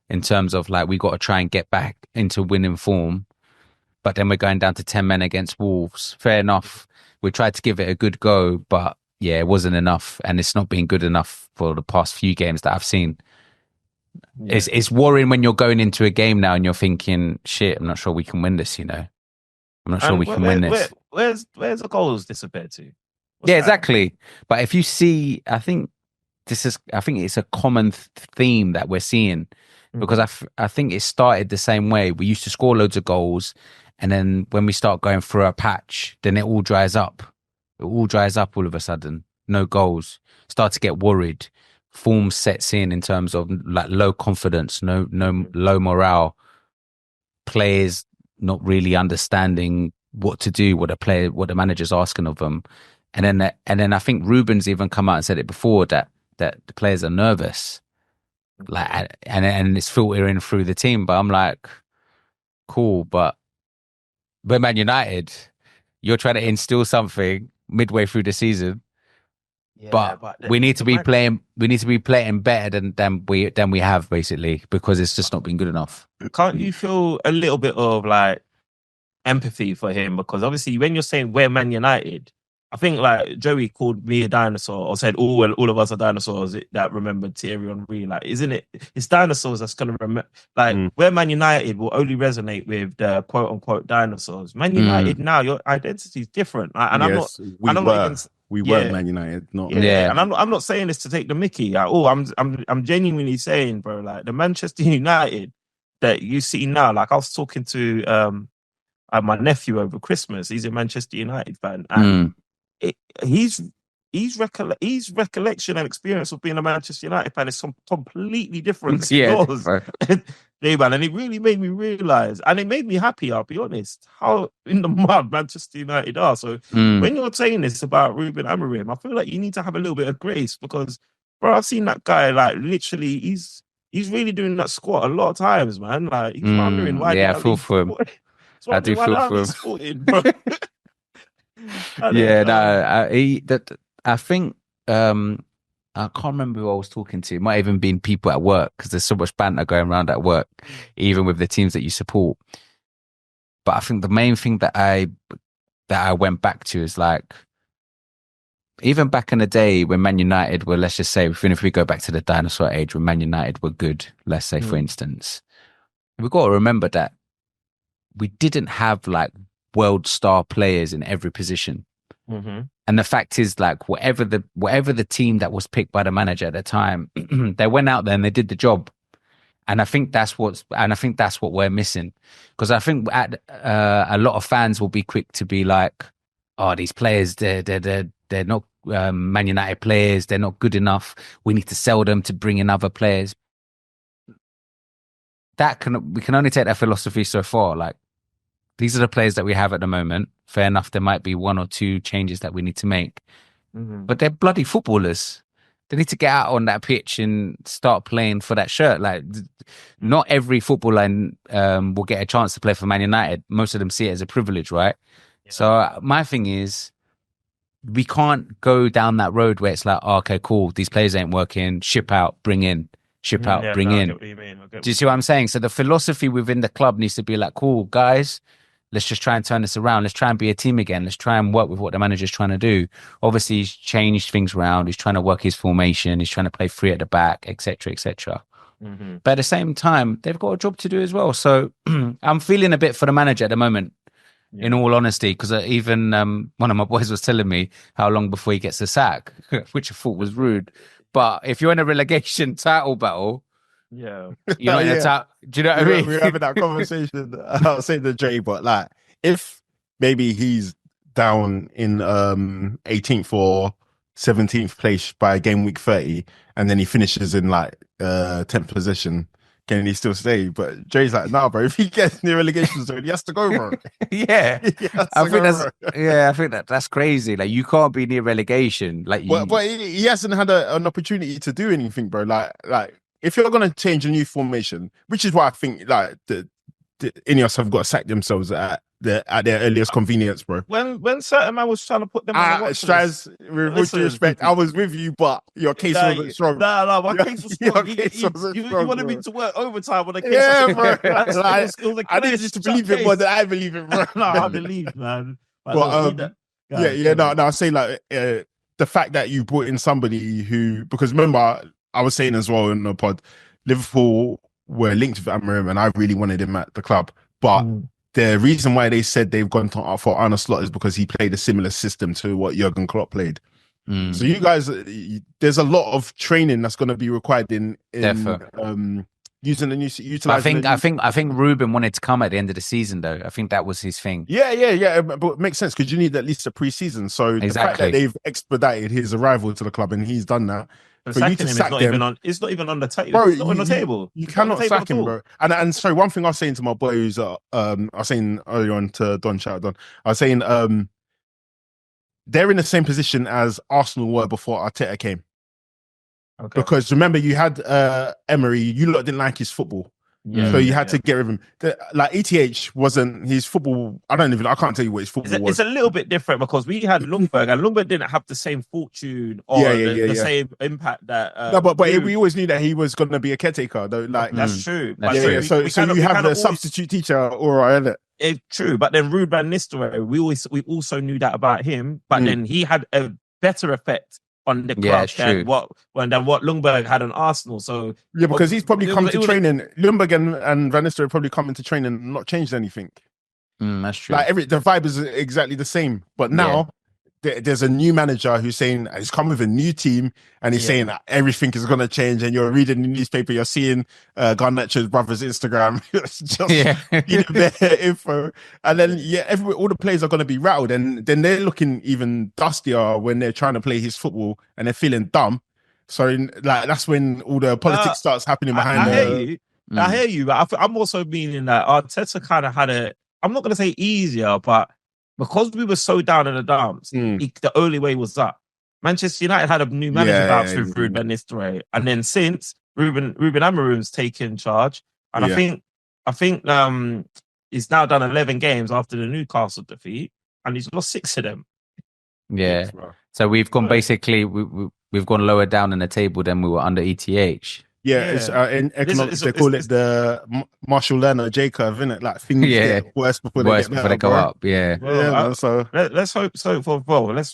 in terms of like, we got to try and get back into winning form. But then we're going down to 10 men against Wolves. Fair enough. We tried to give it a good go, but yeah, it wasn't enough. And it's not been good enough for the past few games that I've seen. Yeah. It's worrying when you're going into a game now and you're thinking, shit, I'm not sure we can win this, I'm not sure we can win this. Where's the goals disappeared to? Exactly. But if you see, I think it's a common theme that we're seeing because I think it started the same way. We used to score loads of goals, and then when we start going through a patch, then it all dries up. It all dries up all of a sudden. No goals. Start to get worried. Form sets in terms of like low confidence, no low morale. Players not really understanding what to do, what the manager's asking of them. And then I think Ruben's even come out and said it before that the players are nervous. like, and it's filtering through the team. But I'm like, cool, but Man United, you're trying to instill something midway through the season. Yeah, But we need to be playing. We need to be playing better than we have, basically, because it's just not been good enough. Can't you feel a little bit of like empathy for him? Because obviously, when you're saying we're Man United, I think like Joey called me a dinosaur or said, "Oh, well, all of us are dinosaurs that remember Thierry Henry." Like, isn't it? It's dinosaurs that's gonna remember. Like, we're Man United will only resonate with the quote unquote dinosaurs. Man United now, your identity is different, like, and yes, we were Man United, not And I'm not saying this to take the Mickey. Like, I'm genuinely saying, bro, like the Manchester United that you see now. Like, I was talking to my nephew over Christmas. He's a Manchester United fan, and his recollection and experience of being a Manchester United fan is completely different to yours. Yeah, man, and it really made me realise, and it made me happy, I'll be honest, how in the mud Manchester United are. So when you're saying this about Ruben Amorim, I feel like you need to have a little bit of grace because, bro, I've seen that guy, like, literally, he's really doing that squat a lot of times, man. Like, he's wondering why. Yeah, I feel for him. I do feel for him. Sporting, bro. I think I can't remember who I was talking to. It might even been people at work because there's so much banter going around at work, even with the teams that you support. But I think the main thing that I went back to is like, even back in the day when Man United were, let's just say, even if we go back to the dinosaur age when Man United were good, let's say, for instance, we've got to remember that we didn't have like world star players in every position. And the fact is, like, whatever the team that was picked by the manager at the time, they went out there and they did the job. And I think that's what we're missing. Because I think a lot of fans will be quick to be like, "Oh, these players, they're not Man United players. They're not good enough. We need to sell them to bring in other players." We can only take that philosophy so far. Like, these are the players that we have at the moment. Fair enough, there might be one or two changes that we need to make. But they're bloody footballers. They need to get out on that pitch and start playing for that shirt. Like, not every footballer will get a chance to play for Man United. Most of them see it as a privilege, right? Yeah. So my thing is, we can't go down that road where it's like, oh, okay, cool, these players ain't working, ship out, bring in. Ship out, bring in. Do you see what I'm saying? So the philosophy within the club needs to be like, cool, guys, let's just try and turn this around. Let's try and be a team again. Let's try and work with what the manager's trying to do. Obviously, he's changed things around. He's trying to work his formation. He's trying to play free at the back, etc., etc. But at the same time, they've got a job to do as well. So I'm feeling a bit for the manager at the moment, in all honesty, because even one of my boys was telling me how long before he gets the sack, which I thought was rude. But if you're in a relegation title battle, you're not in a title. Do you know what I mean? We're having that conversation. I was saying to Jay, but like, if maybe he's down in 18th or 17th place by game week 30, and then he finishes in like 10th position, can he still stay? But Jay's like, nah, bro. If he gets in the relegation zone, he has to go, bro. I think that's crazy. Like, you can't be near relegation. Like, but he hasn't had an opportunity to do anything, bro. Like if you're gonna change a new formation, which is why I think like the Ineos have got to sack themselves at their earliest convenience, bro. When certain man was trying to put them on the Straz, with due respect, I was with you, but your case wasn't strong. My case was strong. You wanted me to work overtime on the case. Bro. I need you to believe it more than I believe it, bro. No, I believe, man. But I say like the fact that you brought in somebody who, because remember, I was saying as well in the pod, Liverpool were linked with Amorim, and I really wanted him at the club, but the reason why they said they've gone for Arne Slot is because he played a similar system to what Jurgen Klopp played. So you guys, there's a lot of training that's going to be required in using the new utilizing. I think Ruben wanted to come at the end of the season, though. I think that was his thing. Yeah. But it makes sense because you need at least a pre-season. So the fact that they've expedited his arrival to the club and he's done that. For you to sack him, it's not even on the table. Bro, it's not on the table. You cannot sack him, bro. And sorry, one thing I was saying to my boy who's I was saying earlier on to Don, shout out Don. I was saying they're in the same position as Arsenal were before Arteta came. Okay. Because remember, you had Emery. You lot didn't like his football. Yeah, So you had to get rid of him. Like ETH wasn't his football. I can't tell you what his football was. It's a little bit different because we had Ljungberg, and Ljungberg didn't have the same fortune or the same impact that. No, but we always knew that he was going to be a caretaker, though. Like that's true. That's true. So you have the substitute teacher, all right, isn't it? It's true, but then Ruud van Nistelrooy, we also knew that about him, but then he had a better effect on the club than what Ljungberg had on Arsenal. So because he's probably come to training. Ljungberg and Van Nistelrooy probably come into training and not changed anything. That's true. Like the vibe is exactly the same, but now there's a new manager who's saying he's come with a new team, and he's saying that everything is going to change. And you're reading the newspaper, you're seeing Garnacho's brother's Instagram, it's just their info, and then all the players are going to be rattled, and then they're looking even dustier when they're trying to play his football, and they're feeling dumb. So that's when all the politics starts happening behind. I hear you, but I'm also meaning that Arteta kind of had I'm not going to say easier, but because we were so down in the dumps, the only way was up. Manchester United had a new manager bounce with Ruud van Nistelrooy, and then since Ruben Amorim's taken charge, and I think he's now done 11 games after the Newcastle defeat, and he's lost 6 of them. Yeah, so we've gone basically we've gone lower down in the table than we were under ETH. Yeah, it's in economics they call it the Marshall Lerner J curve, isn't it? Like things get worse before they go up. Yeah, so let's hope so for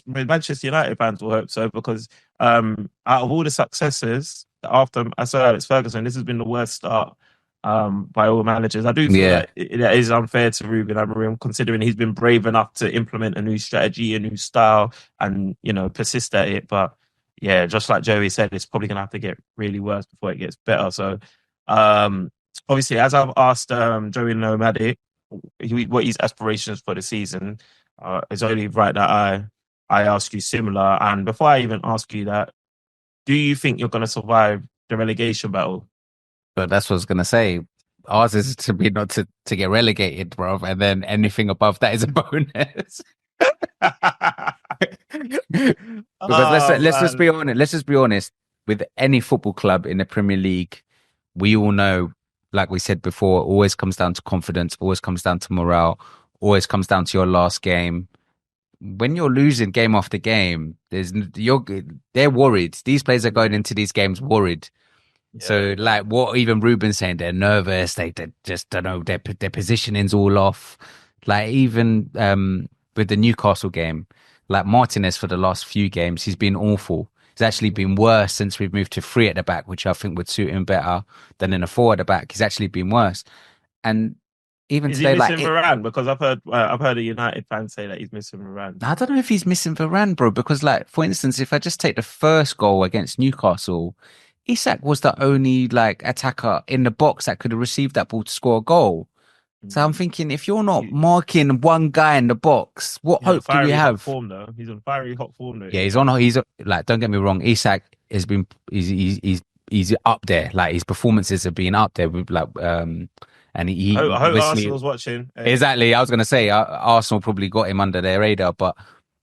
Manchester United fans will hope so, because out of all the successes after Sir Alex Ferguson, this has been the worst start by all managers. I do feel that it is unfair to Ruben Amorim, considering he's been brave enough to implement a new strategy, a new style, and persist at it, but. Yeah, just like Joey said, it's probably going to have to get really worse before it gets better. So, obviously, as I've asked Joey Nomadic what his aspirations for the season, it's only right that I ask you similar. And before I even ask you that, do you think you're going to survive the relegation battle? But that's what I was going to say. Ours is to be not to get relegated, bro, and then anything above that is a bonus. Because let's just be honest. Let's just be honest. With any football club in the Premier League, we all know, like we said before, it always comes down to confidence, always comes down to morale, always comes down to your last game. When you're losing game after game, they're worried. These players are going into these games worried. Yeah. So, like what even Ruben's saying, they're nervous. They just don't know, their positioning's all off. Like even with the Newcastle game, like Martinez for the last few games, he's been awful. He's actually been worse since we've moved to 3 at the back, which I think would suit him better than in a 4 at the back. He's actually been worse. And even today, missing Varane? Because I've heard a United fan say that he's missing Varane. I don't know if he's missing Varane, bro. Because, like, for instance, if I just take the first goal against Newcastle, Isak was the only attacker in the box that could have received that ball to score a goal. So I'm thinking, if you're not marking one guy in the box, what hope do we have? He's on fiery hot form though. Yeah, he's like, don't get me wrong, Isak has been he's up there. Like his performances have been up there with and he. I hope Arsenal's watching. Exactly, I was gonna say Arsenal probably got him under their radar, but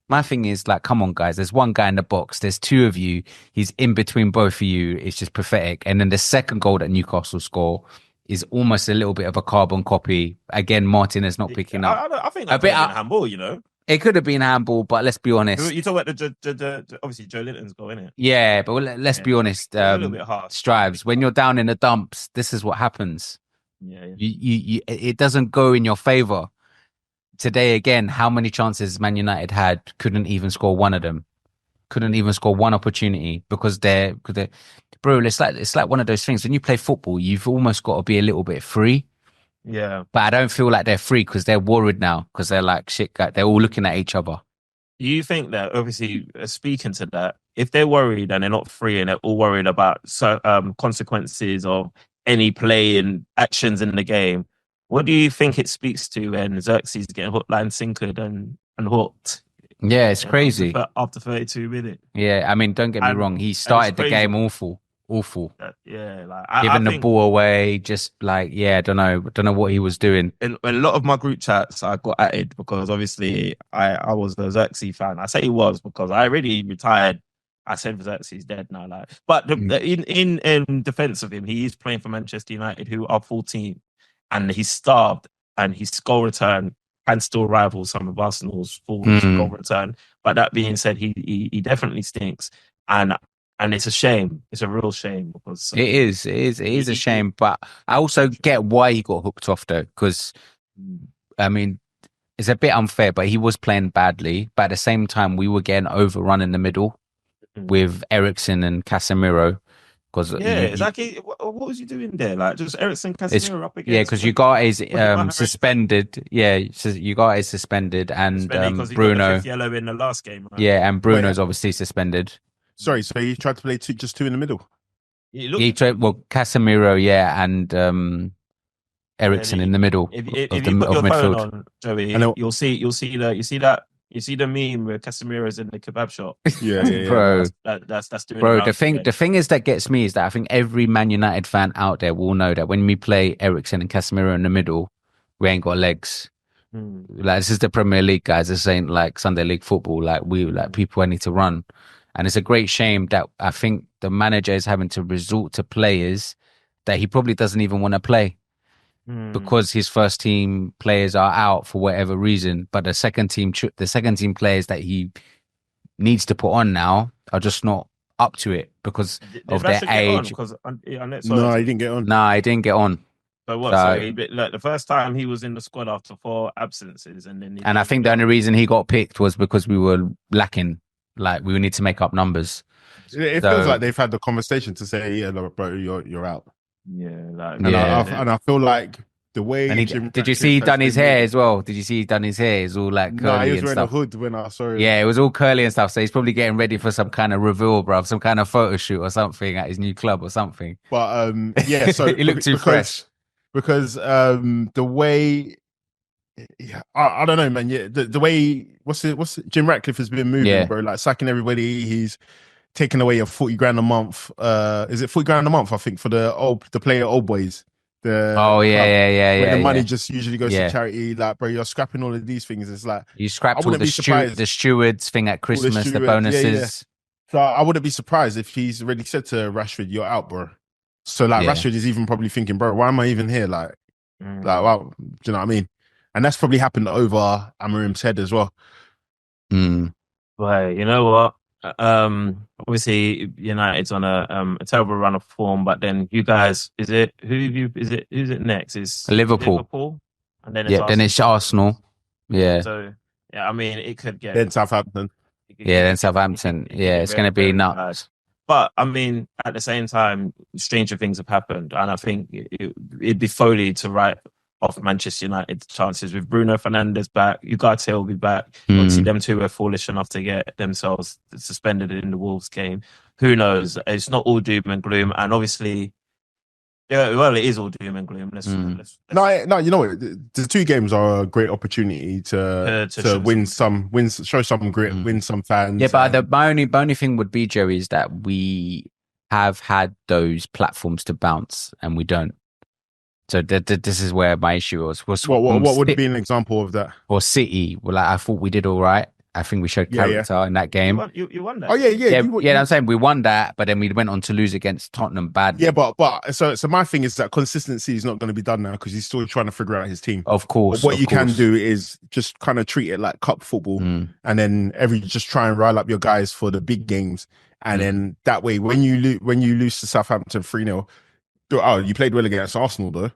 my thing is like, come on, guys. There's one guy in the box. There's 2 of you. He's in between both of you. It's just pathetic. And then the second goal that Newcastle score is almost a little bit of a carbon copy. Again, Martinez not picking up. I think that's a bit handball, It could have been handball, but let's be honest. You talk about the obviously Joe Linton's goal, innit? Yeah, but let's be honest. A little bit hard. Strives, when you're down in the dumps, this is what happens. Yeah. It doesn't go in your favour. Today, again, how many chances Man United had, couldn't even score one of them. Couldn't even score one opportunity because they're bro, it's like one of those things. When you play football, you've almost got to be a little bit free. Yeah. But I don't feel like they're free because they're worried now because they're like, shit, they're all looking at each other. Do you think that, obviously, speaking to that, if they're worried and they're not free and they're all worried about consequences of any play and actions in the game, what do you think it speaks to when Zirkzee's getting hook, line, sinkered and hooked? Yeah, it's crazy. After 32 minutes. Yeah, I mean, don't get me wrong. He started the game awful. Yeah, giving the ball away, just like, I don't know what he was doing. In a lot of my group chats, I got added because obviously I was a Zirkzee fan. I say he was because I already retired I said Zirkzee's dead now. Like, but in defense of him, he is playing for Manchester United, who are full team, and he's starved, and his goal return can still rival some of Arsenal's full goal return. But that being said, he definitely stinks, and it's a shame. It's a real shame because it is a shame. But I also get why he got hooked off though, because I mean, it's a bit unfair, but he was playing badly. But at the same time, we were getting overrun in the middle with Eriksen and Casemiro. Exactly. What was you doing there? Like just Eriksen, Casemiro up against? Yeah, because Ugarte is suspended. Yeah, Ugarte is suspended, and Bruno. He got yellow in the last game. Right? Yeah, and Bruno's obviously suspended. Sorry, so you tried to play just two in the middle? Casemiro, and Eriksen in the middle if you put your phone on, Joey, you'll see the meme where Casemiro's in the kebab shop. Yeah. Bro. That's doing bro. The thing is that gets me is that I think every Man United fan out there will know that when we play Eriksen and Casemiro in the middle, we ain't got legs. Like this is the Premier League, guys. This ain't like Sunday League football. Like people need to run, and it's a great shame that I think the manager is having to resort to players that he probably doesn't even want to play. Because his first team players are out for whatever reason, but the second team players that he needs to put on now are just not up to it because of their age. No, he didn't get on. Nah, he didn't get on. But what? So the first time he was in the squad after 4 absences, and I think the only reason he got picked was because we were lacking. Like we need to make up numbers. It feels like they've had the conversation to say, "Yeah, no, bro, you're out." Yeah, and I feel like the way. Did you see he done his hair as well? Did you see he done his hair? It's all like curly. No, he was wearing stuff. a hood when I saw it. Yeah, it was all curly and stuff. So he's probably getting ready for some kind of reveal, bro, some kind of photo shoot or something at his new club or something. But yeah, so he looked too fresh because the way. Yeah, I don't know, man. Yeah, the way what's Jim Ratcliffe has been moving, bro. Like sacking everybody. He's taking away your 40 grand a month. Is it 40 grand a month? I think for the player old boys. Where the money just usually goes to charity. Like, bro, you're scrapping all of these things. It's like you scrapped all the stewards thing at Christmas, the bonuses. So I wouldn't be surprised if he's already said to Rashford, "You're out, bro." So like Rashford is even probably thinking, "Bro, why am I even here?" Like, wow, do you know what I mean? And that's probably happened over Amorim's head as well. Well, you know what? Obviously United's on a terrible run of form, but then you guys, who's it next? Is Liverpool, and then it's Arsenal. Yeah. So I mean, it could get then Southampton. Then Southampton. It's going to be nuts. But I mean, at the same time, stranger things have happened, and I think it'd be folly to write off Manchester United's chances with Bruno Fernandes back. Ugarte will be back. Obviously, them two were foolish enough to get themselves suspended in the Wolves game. Who knows? It's not all doom and gloom. And obviously, it is all doom and gloom. Let's No, you know what? The 2 games are a great opportunity to show some grit, win some fans. Yeah, but my only thing would be, Joey, is that we have had those platforms to bounce and we don't. So this is where my issue was. What would be an example of that? Or City. Well, I thought we did all right. I think we showed character in that game. You won that. Oh yeah. I'm saying we won that, but then we went on to lose against Tottenham badly. Yeah, but so my thing is that consistency is not going to be done now because he's still trying to figure out his team. Of course. But what you can do is just kind of treat it like cup football, and then just try and rile up your guys for the big games, and then that way when you lose to Southampton 3-0. Oh, you played well against Arsenal though,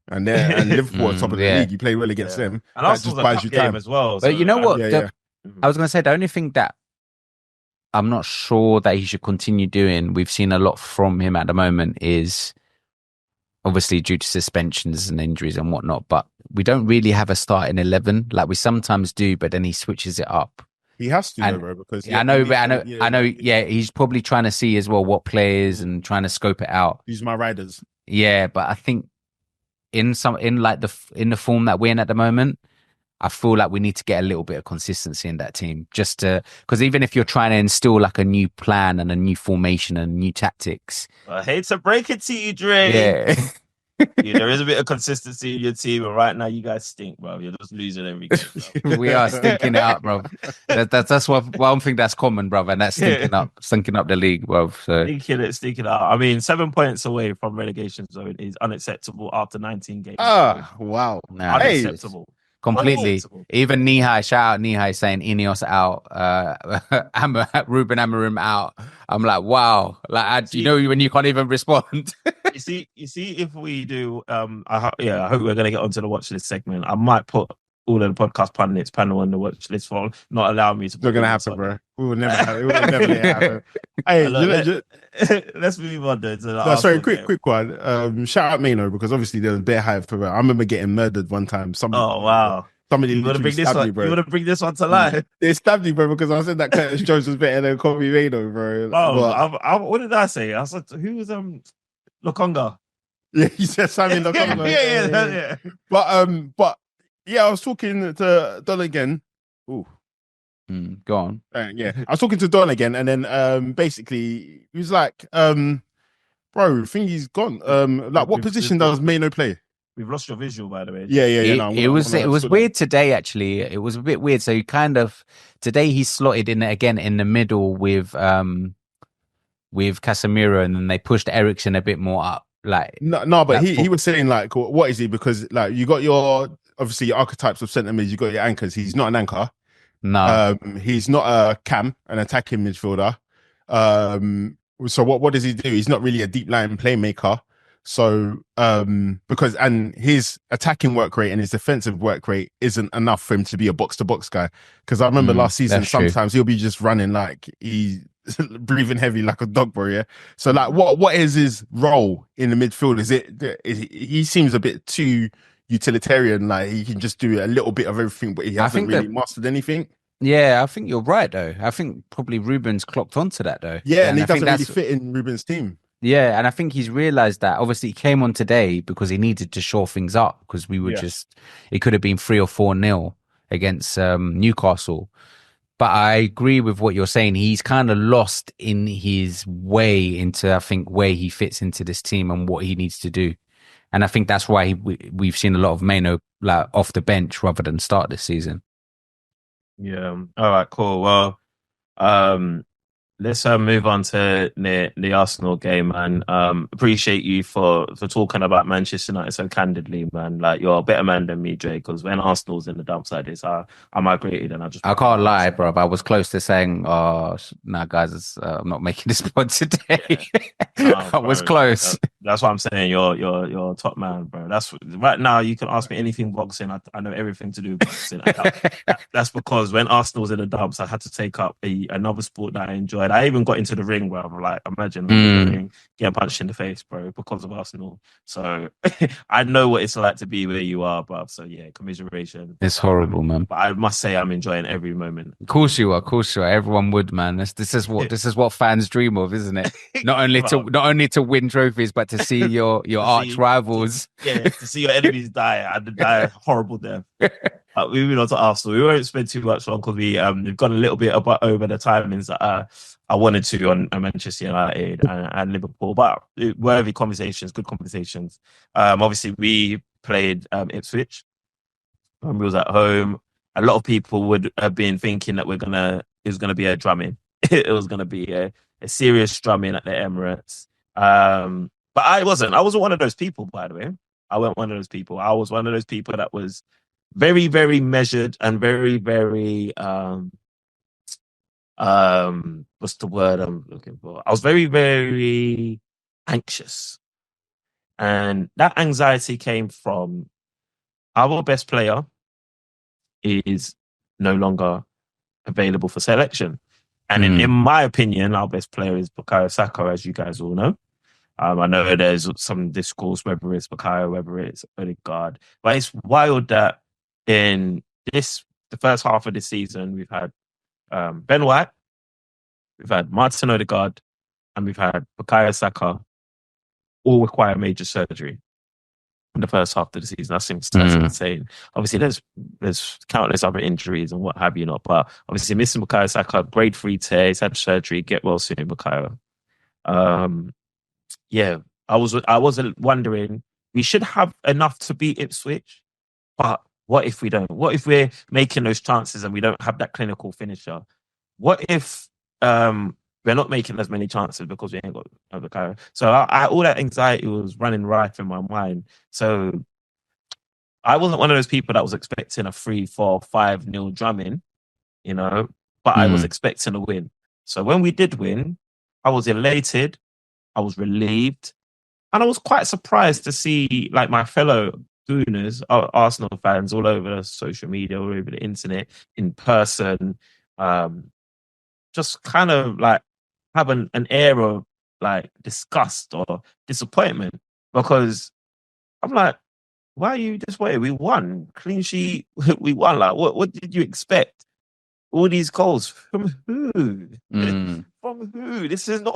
and Liverpool on top of the league. You played well against them. And Arsenal's just buys you time as well. But you know what? I was going to say the only thing that I'm not sure that he should continue doing. We've seen a lot from him at the moment is obviously due to suspensions and injuries and whatnot. But we don't really have a starting 11 like we sometimes do. But then he switches it up. He has to, bro, because I know. Yeah, he's probably trying to see as well what players and trying to scope it out. Use my riders. Yeah, but I think in the form that we're in at the moment, I feel like we need to get a little bit of consistency in that team, just because even if you're trying to instill like a new plan and a new formation and new tactics, I hate to break it to you, Dre. Yeah. Yeah, there is a bit of consistency in your team, but right now you guys stink, bro. You're just losing every game, bro. We are stinking it up, bro. That's one thing that's common, bro, and that's stinking up the league, bro. So Stinking out. I mean, 7 points away from relegation zone is unacceptable after 19 games. Wow. Nah, Unacceptable. Completely. Unacceptable. Even Nihai, shout out Nihai saying Ineos out, Ruben Amorim out. I'm like, wow. Like, when you can't even respond. you see, if we do, I hope we're gonna get onto the watch list segment. I might put all of the podcast pundits panel on the watch list for not allowing me to. It's not gonna happen, bro. We will never happen. Hey, let's move on though. Sorry, quick one. Shout out Mano, because obviously there was bare hype for it. I remember getting murdered one time. Wow. Somebody you want to bring this one to life. They stabbed me, bro, because I said that Curtis Jones was better than Kobe Mano, bro. What did I say? I said, who was Lokonga? Yeah, you said Sammy Lokonga. yeah. But yeah, I was talking to Don again. Ooh. Go on. Yeah, I was talking to Don again, and then basically he was like, bro, I think he's gone. Like, what position does Mano play? We've lost your visual, by the way. Yeah. No, it was weird today, actually. It was a bit weird. So today he slotted in again in the middle with Casemiro, and then they pushed Eriksen a bit more up. Like but he was saying, like, what is he? Because like you got your obviously your archetypes of centre mids, you got your anchors. He's not an anchor. No, he's not a cam, an attacking midfielder. So what does he do? He's not really a deep line playmaker. So because his attacking work rate and his defensive work rate isn't enough for him to be a box to box guy. Because I remember last season sometimes he'll be just running like he's breathing heavy like a dog, bro. Yeah. So like what is his role in the midfield? He seems a bit too utilitarian, like he can just do a little bit of everything, but he hasn't really mastered anything. Yeah, I think you're right though. I think probably Ruben's clocked onto that though. Yeah, and he doesn't really fit in Ruben's team. Yeah, and I think he's realised that. Obviously, he came on today because he needed to shore things up, because we were it could have been 3 or 4-0 against Newcastle. But I agree with what you're saying. He's kind of lost in his way into, I think, where he fits into this team and what he needs to do. And I think that's why we've seen a lot of Mano like off the bench rather than start this season. Yeah. All right, cool. Well, let's move on to the Arsenal game, man. Appreciate you for talking about Manchester United so candidly, man. Like, you're a better man than me, Jay, because when Arsenal's in the dumps like this, I migrated and I can't lie, bro. I was close to saying, guys, I'm not making this pod today. I was close. That's what I'm saying. You're a top man, bro. That's right now. You can ask me anything boxing. I know everything to do with boxing. That's because when Arsenal's in the dumps, I had to take up another sport that I enjoyed. I even got into the ring, where I'm like, imagine getting punched in the face, bro, because of Arsenal. So I know what it's like to be where you are, bro. So yeah, commiseration. It's horrible, man. But I must say, I'm enjoying every moment. Of course you are. Everyone would, man. This is what fans dream of, isn't it? Not only to win trophies, but to see your arch rivals. To see your enemies die and die a horrible death. Moving on to Arsenal, we won't spend too much on because we've gone a little bit over the timings that I wanted to on Manchester United and Liverpool, but worthy conversations, good conversations. Obviously, we played Ipswich when we was at home. A lot of people would have been thinking that it was gonna be a drumming. It was gonna be a serious drumming at the Emirates. But I wasn't one of those people, by the way. I wasn't one of those people. I was one of those people that was very, very measured and very, very what's the word I'm looking for? I was very, very anxious. And that anxiety came from our best player is no longer available for selection. And in my opinion, our best player is Bukayo Saka, as you guys all know. I know there's some discourse, whether it's Bukayo, whether it's Odegaard, but it's wild that in the first half of the season, we've had Ben White, we've had Martin Odegaard, and we've had Bukayo Saka all require major surgery in the first half of the season. That's insane. Obviously, there's countless other injuries and what have you not, but obviously missing Bukayo Saka, grade 3 tear, he's had surgery, get well soon, Bukayo. I was wondering, we should have enough to beat Ipswich. But what if we don't? What if we're making those chances and we don't have that clinical finisher? What if we're not making as many chances because we ain't got Bukayo? So all that anxiety was running rife in my mind. So I wasn't one of those people that was expecting a 3-4, 5-0 drumming, but I was expecting a win. So when we did win, I was elated, I was relieved, and I was quite surprised to see like my fellow Gooners, Arsenal fans all over social media, all over the internet, in person, just kind of like have an air of like disgust or disappointment, because I'm like, why are you disappointed? We won, clean sheet. We won. Like, what did you expect? All these goals from who? From who? This isn't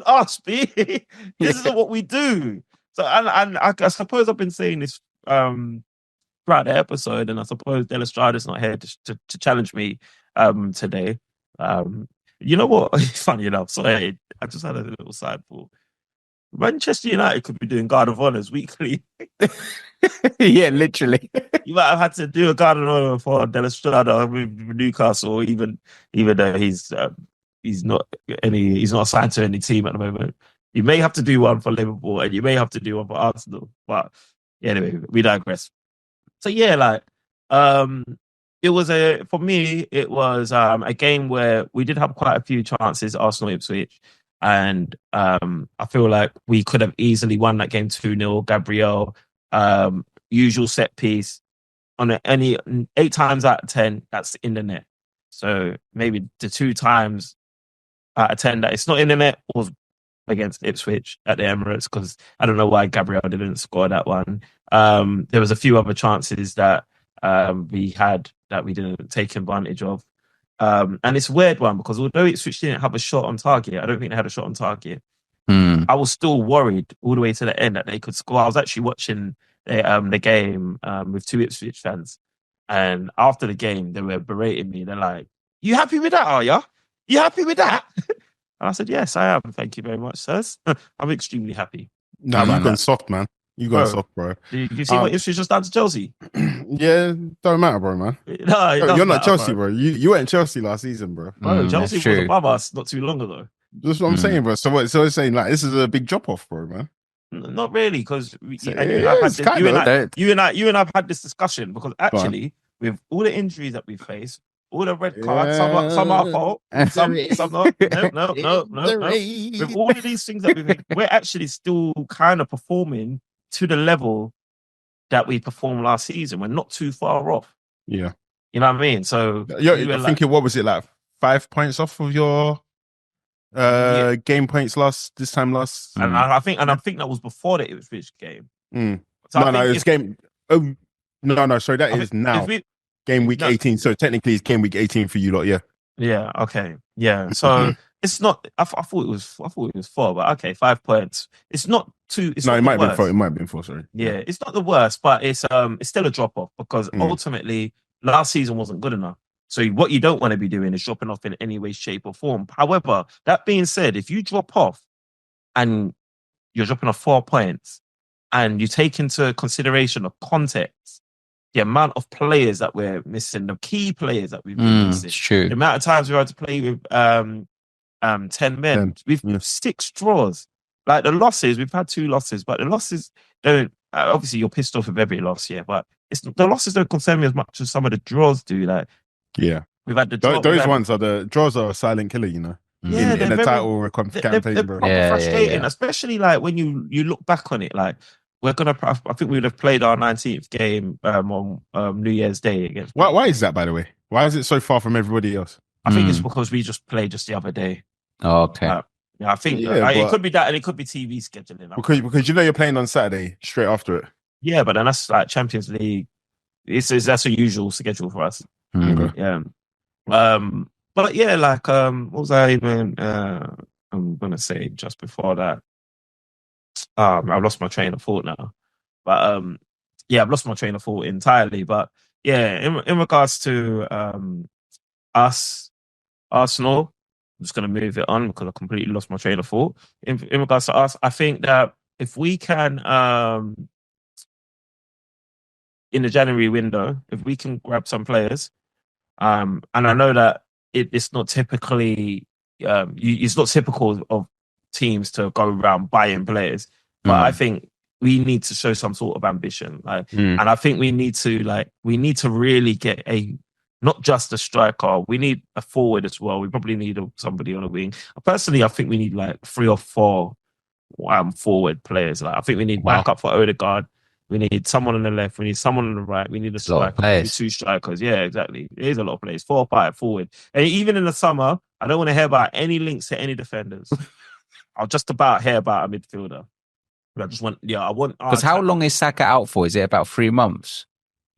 us, B. This isn't what we do. So, and I suppose I've been saying this throughout the episode, and I suppose Del Estrada's not here to challenge me today. You know what? Funny enough, sorry, I just had a little side thought. Manchester United could be doing Guard of Honours weekly. Yeah, literally. You might have had to do a Guard of Honour for Del Estrada with Newcastle, even though he's not assigned to any team at the moment. You may have to do one for Liverpool, and you may have to do one for Arsenal. But anyway, we digress. So yeah, like it was a game where we did have quite a few chances, Arsenal Ipswich. And I feel like we could have easily won that game 2-0. Gabriel, usual set piece. On any 8 times out of 10, that's in the net. So maybe the 2 times out of 10 that it's not in the net was against Ipswich at the Emirates, because I don't know why Gabriel didn't score that one. There was a few other chances that we had that we didn't take advantage of. And it's a weird one, because although Ipswich didn't have a shot on target, I don't think they had a shot on target. I was still worried all the way to the end that they could score. I was actually watching the game with 2 Ipswich fans, and after the game, they were berating me. They're like, "You happy with that, are you? You happy with that?" And I said, "Yes, I am. Thank you very much, sirs. I'm extremely happy." No, you've gone soft, man. You got soft, bro. Do you see what Ipswich just done to Chelsea? Yeah, don't matter, bro, man. No, you're not Chelsea, bro. You weren't Chelsea last season, bro. Bro, Chelsea was above us not too long ago. That's what I'm saying, bro. So it's saying like this is a big drop off, bro, man. Not really, because you and I have had this discussion, because actually with all the injuries that we face, all the red cards, some are fault, some not. No. With all of these things that we're actually still kind of performing to the level that we performed last season. We're not too far off. Yeah. You know what I mean? So you're thinking, what was it, like 5 points off of your game points this time last? And I think that was before the Ipswich game. So it's game. Oh no, sorry, that is now. Game week 18. So technically it's game week 18 for you lot, yeah. Yeah, okay. Yeah. So it's not I thought it was 4, but okay, 5 points. It's not too it might have been 4. It might have been 4, sorry. Yeah, it's not the worst, but it's still a drop off, because ultimately last season wasn't good enough. So what you don't want to be doing is dropping off in any way, shape, or form. However, that being said, if you drop off and you're dropping off 4 points, and you take into consideration of context, the amount of players that we're missing, the key players that we've been missing, it's true. The amount of times we had to play with 10 men. We've 6 draws. Like the losses, we've had 2 losses, but the losses don't. Obviously, you're pissed off with every loss, yeah, but the losses don't concern me as much as some of the draws do. Like, yeah, we've had the draws are a silent killer, you know. Yeah, in the title campaign, they're bro. Frustrating, especially like when you look back on it. Like, I think we would have played our 19th game on New Year's Day against. Why is that, by the way? Why is it so far from everybody else? I think it's because we just played just the other day. Oh, okay. I think it could be that, and it could be TV scheduling. Because you're playing on Saturday straight after it. Yeah, but then that's like Champions League. That's a usual schedule for us. Okay. Yeah. But yeah, like what was I even I'm gonna say just before that? I've lost my train of thought now. But I've lost my train of thought entirely. But yeah, in regards to us, Arsenal, I'm just gonna move it on because I completely lost my train of thought. In regards to us, I think that if we can, in the January window, if we can grab some players, and I know that it's not typically, it's not typical of teams to go around buying players, but I think we need to show some sort of ambition, and I think we need to really get not just a striker. We need a forward as well. We probably need somebody on a wing. Personally, I think we need like 3 or 4 forward players. Like I think we need backup for Odegaard. We need someone on the left. We need someone on the right. We need a striker. Maybe 2 strikers. Yeah, exactly. It is a lot of players. 4 or 5 forward. And even in the summer, I don't want to hear about any links to any defenders. I'll just about hear about a midfielder. I want. Because how long is Saka out for? Is it about 3 months?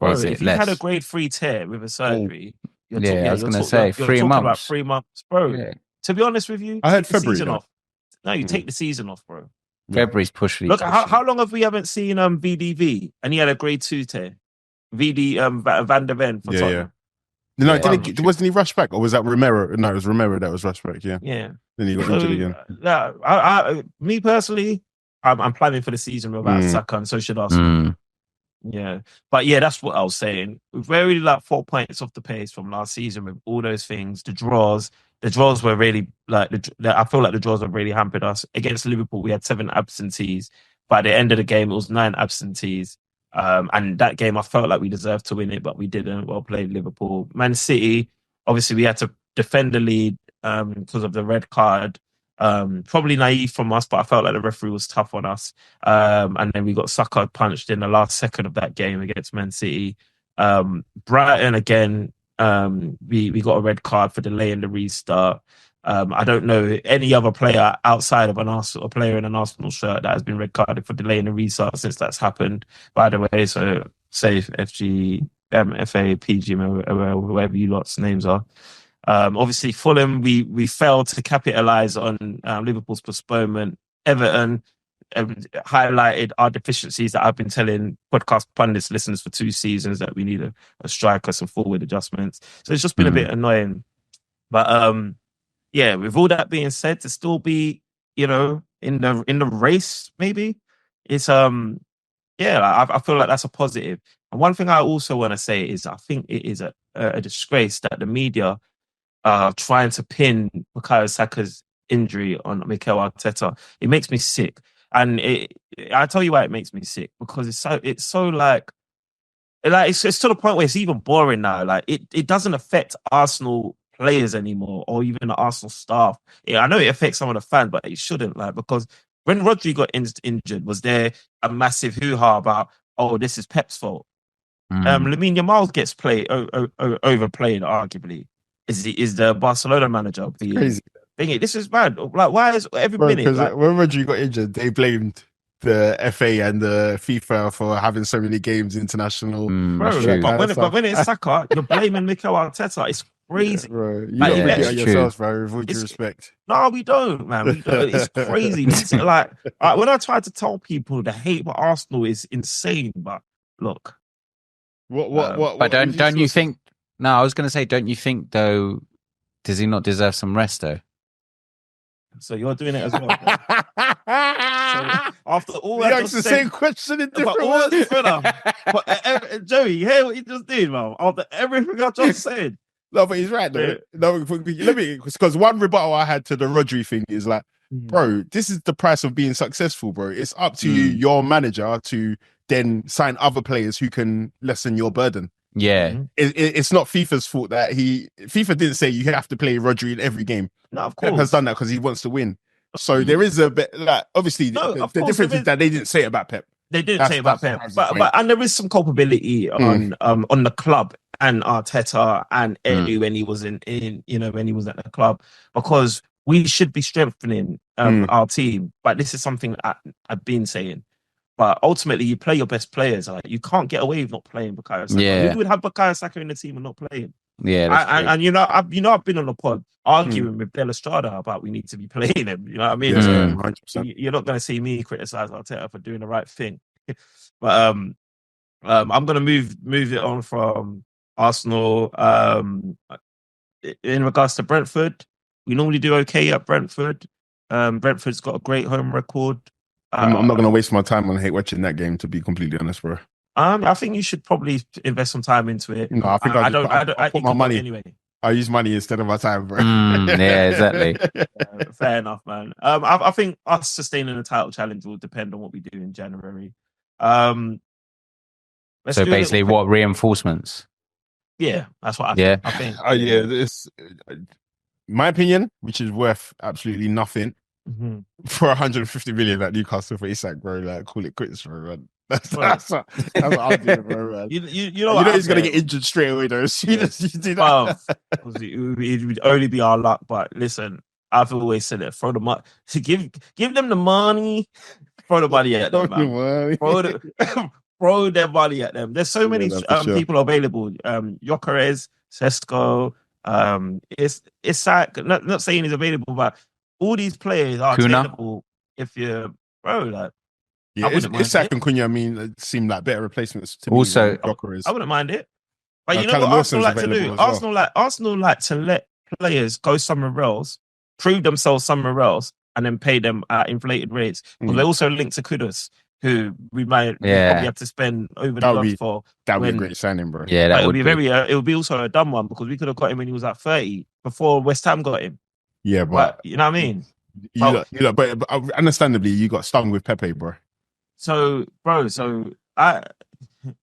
Or is it if less? you had a grade 3 tear with a surgery, I was going to say 3 months. About 3 months, bro. Yeah. To be honest with you, I had February off. No, you take the season off, bro. February's pushing. Look, how long have we haven't seen VDV and he had a grade 2 tear? VD Van der Ven for Tottenham. No, wasn't he rushed back, or was that Romero? No, it was Romero that was rushed back. Yeah. Then he got injured again. Me personally, I'm planning for the season without Saka, and so should Arsenal. Yeah, but that's what I was saying. We've really 4 points off the pace from last season with all those things. The draws were really I feel like the draws have really hampered us. Against Liverpool, we had 7 absentees. By the end of the game, it was 9 absentees. And that game, I felt like we deserved to win it, but we didn't. Well played, Liverpool. Man City, obviously, we had to defend the lead because of the red card. Probably naive from us, but I felt like the referee was tough on us. And then we got Saka punched in the last second of that game against Man City. Brighton again, we got a red card for delaying the restart. I don't know any other player outside of a player in an Arsenal shirt that has been red carded for delaying the restart since that's happened, by the way. So safe FG, FA, PG, whatever you lot's names are. Obviously, Fulham, we failed to capitalise on Liverpool's postponement. Everton highlighted our deficiencies that I've been telling Podcast Pundits listeners for 2 seasons, that we need a striker, some forward adjustments. So it's just been a bit annoying. But with all that being said, to still be, in the race, maybe it's I feel like that's a positive. And one thing I also want to say is I think it is a disgrace that the media trying to pin Bukayo Saka's injury on Mikel Arteta. It makes me sick, and I tell you why it makes me sick, because it's so it's to the point where it's even boring now. Like it doesn't affect Arsenal players anymore, or even the Arsenal staff. I know it affects some of the fans, but it shouldn't. Because when Rodri got injured, was there a massive hoo-ha about, this is Pep's fault? Lamine Yamal gets overplayed, arguably. Is the Barcelona manager being crazy? This is bad. Like, why is every minute? Because when Rodri got injured, they blamed the FA and the FIFA for having so many games international. But when it's Saka, you're blaming Mikel Arteta. It's crazy. Bro, you don't really get yourselves, bro, with all due respect. No, we don't, man. We don't. It's crazy. When I try to tell people the hate for Arsenal is insane, but look. But don't you think? No, I was going to say, don't you think though? Does he not deserve some rest though? So you're doing it as well. So after all, you asked the same question in different words. But Joey, you hear what you just did, man? After everything I just said. No, but he's right though. No, because one rebuttal I had to the Rodri thing is like, bro, this is the price of being successful, bro. It's up to you, your manager, to then sign other players who can lessen your burden. Yeah, it's not FIFA's fault that FIFA didn't say you have to play Rodri in every game. No, of course, Pep has done that because he wants to win. So there is a bit obviously the difference is that they didn't say it about Pep. They didn't say about Pep, but and there is some culpability on the club and Arteta and Edu when he was in when he was at the club, because we should be strengthening our team. But this is something I've been saying. But ultimately, you play your best players. Like, you can't get away with not playing Bukayo Saka. Yeah. Who would have Bukayo Saka in the team and not playing? Yeah, and I've been on the pod arguing with Del Estrada about we need to be playing him. You know what I mean? Yeah, so you're not going to see me criticize Arteta for doing the right thing. But I'm going to move it on from Arsenal. In regards to Brentford, we normally do okay at Brentford. Brentford's got a great home record. I'm not going to waste my time on hate watching that game, to be completely honest, bro. I think you should probably invest some time into it. No, I think I put my money anyway. I use money instead of my time, bro. Yeah, exactly. Fair enough, man. I think us sustaining the title challenge will depend on what we do in January. So basically, what reinforcements? Yeah, that's what I think. This, my opinion, which is worth absolutely nothing, for 150 million at Newcastle for Isak, bro. Like, call it quits, bro. Man. That's what I'm doing, bro. Man. You know he's gonna get injured straight away, though. As soon as you do that, it would only be our luck. But listen, I've always said it: throw the money, give them the money, throw the money at them, man. Throw their money at them. There's so many people available. Gyökeres, Sesko, Isak. Not saying he's available, but all these players are available. If you're like. Yeah, Isak and Cunha, seem like better replacements to me than Gyökeres. I wouldn't mind it. But you know what Arsenal like to do? Arsenal like to let players go somewhere else, prove themselves somewhere else, and then pay them at inflated rates. But they also link to Kudus, who we might probably have to spend over the odds for. That would be a great signing, bro. Yeah, that would be it would be also a dumb one because we could have got him when he was at 30 before West Ham got him. Yeah, but you know what I mean? But understandably, you got stung with Pepe, bro. So, bro, I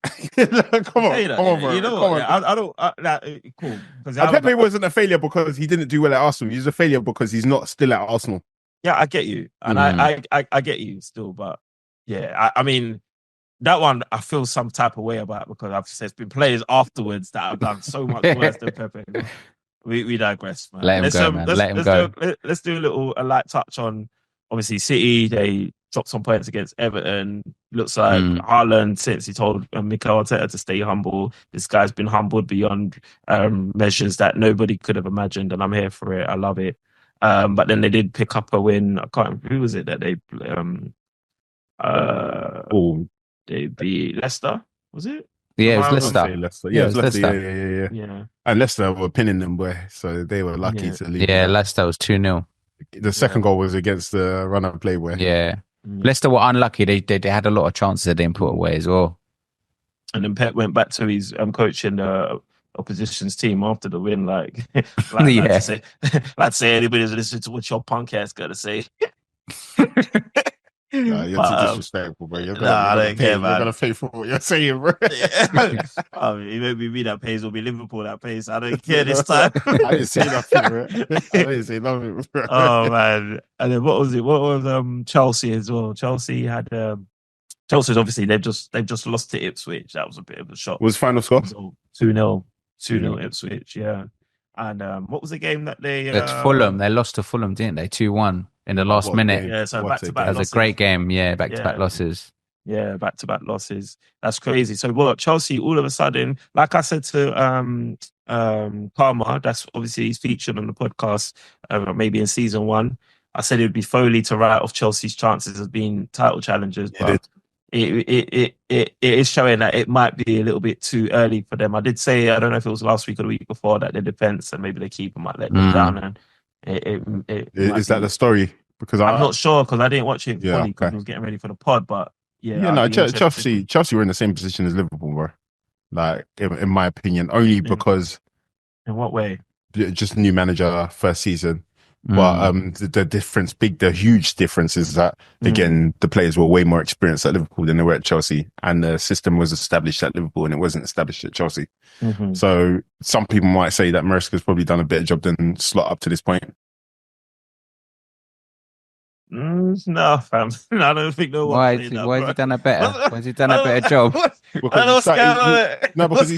come on, bro. You know what? I don't. Cool. Pepe wasn't a failure because he didn't do well at Arsenal. He's a failure because he's not still at Arsenal. Yeah, I get you, and I get you still, but yeah, I mean that one I feel some type of way about because I've said there's been players afterwards that have done so much worse than Pepe. We digress, man. Let him go, man. Let him go. Let's do a light touch on obviously City. They dropped some points against Everton. Looks like Haaland, since he told Mikel Arteta to stay humble, this guy's been humbled beyond measures that nobody could have imagined, and I'm here for it. I love it. But then they did pick up a win. I can't remember who was it that they they beat Leicester. Was it? Yeah, it was Leicester. Yeah, it was Leicester. Yeah. And Leicester were pinning them, boy, so they were lucky to leave. Yeah, Leicester was 2-0. The second goal was against the run-up play, boy. Yeah. Leicester were unlucky. They had a lot of chances that they didn't put away as well. And then Pep went back to his coaching the opposition's team after the win, like to say anybody's listening to what your punk ass got to say. Nah, you're too disrespectful, bro. I don't care, man. You're gonna pay for what you're saying, bro. It may be me that pays, or be Liverpool that pays. I don't care this time. I didn't say nothing, bro. I didn't say nothing, bro. Oh man! And then what was it? What was Chelsea as well? Chelsea had Chelsea's obviously they've just lost to Ipswich. That was a bit of a shock. Was final score 2-0 Ipswich? Yeah. And what was the game that they? It's Fulham. They lost to Fulham, didn't they? 2-1 in the last minute. Yeah, so back-to-back losses. That was a great game. Yeah, back-to-back losses. Yeah, back-to-back losses. That's crazy. So what? Chelsea all of a sudden, like I said to Palmer, that's obviously he's featured on the podcast, maybe in season 1. I said it would be Foley to write off Chelsea's chances of being title challengers, but it is showing that it might be a little bit too early for them. I did say, I don't know if it was last week or the week before, that the defense and maybe the keeper might let them down. And is that the story? Because I'm not sure because I didn't watch it fully because I was getting ready for the pod. But Chelsea were in the same position as Liverpool were, like in my opinion, only because. In what way? Just new manager, first season. But the huge difference is that again the players were way more experienced at Liverpool than they were at Chelsea, and the system was established at Liverpool and it wasn't established at Chelsea. So some people might say that Maresca's probably done a better job than Slot up to this point. No, fam. I don't think no one. Why has he done a better? Why has he done a better job? Because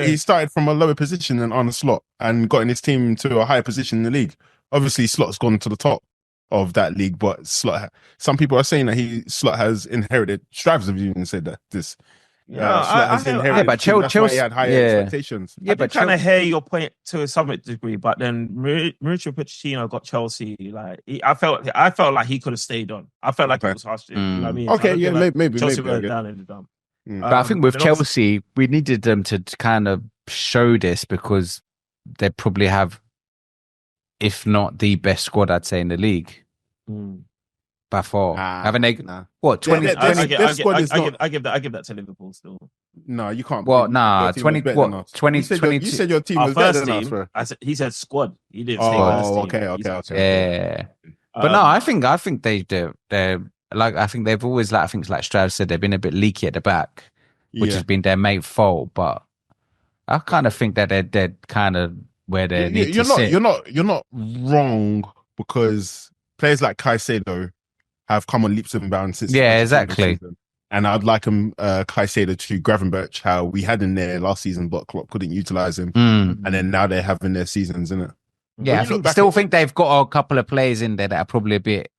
he started from a lower position than Arne Slot and got in his team to a higher position in the league. Obviously, Slot's gone to the top of that league, but some people are saying that Slot has inherited. Strives have even said that this. Slot has inherited. But Chelsea had higher expectations. Yeah, but trying to hear your point to a some degree, but then Mauricio Pochettino got Chelsea. Like I felt like he could have stayed on. I felt like it was harsh. You know what I mean? Okay, yeah, maybe Chelsea went down in the dump. But I think with Chelsea, we needed them to kind of show this because they probably have, if not the best squad, I'd say, in the league. by far. Haven't they? Nah. What 20? Their squad is not. I give that to Liverpool still. No, you can't. Well, Your nah, team was 20. better than What us. 20? You said your team Our was better first than us, team. bro. He said squad. He didn't say first Oh, team. okay. Yeah, but no, I think they're like, I think they've always, like, I think it's like Stroud said, they've been a bit leaky at the back, which has been their main fault. But I kind of think that they're kind of where they need to sit. You're not wrong, because players like Caicedo have come on leaps and bounds since. Yeah, exactly. And I'd like Caicedo to Gravenberch, how we had in there last season, but Klopp couldn't utilize him, and then now they're having their seasons, isn't it? Yeah, I think they've got a couple of players in there that are probably a bit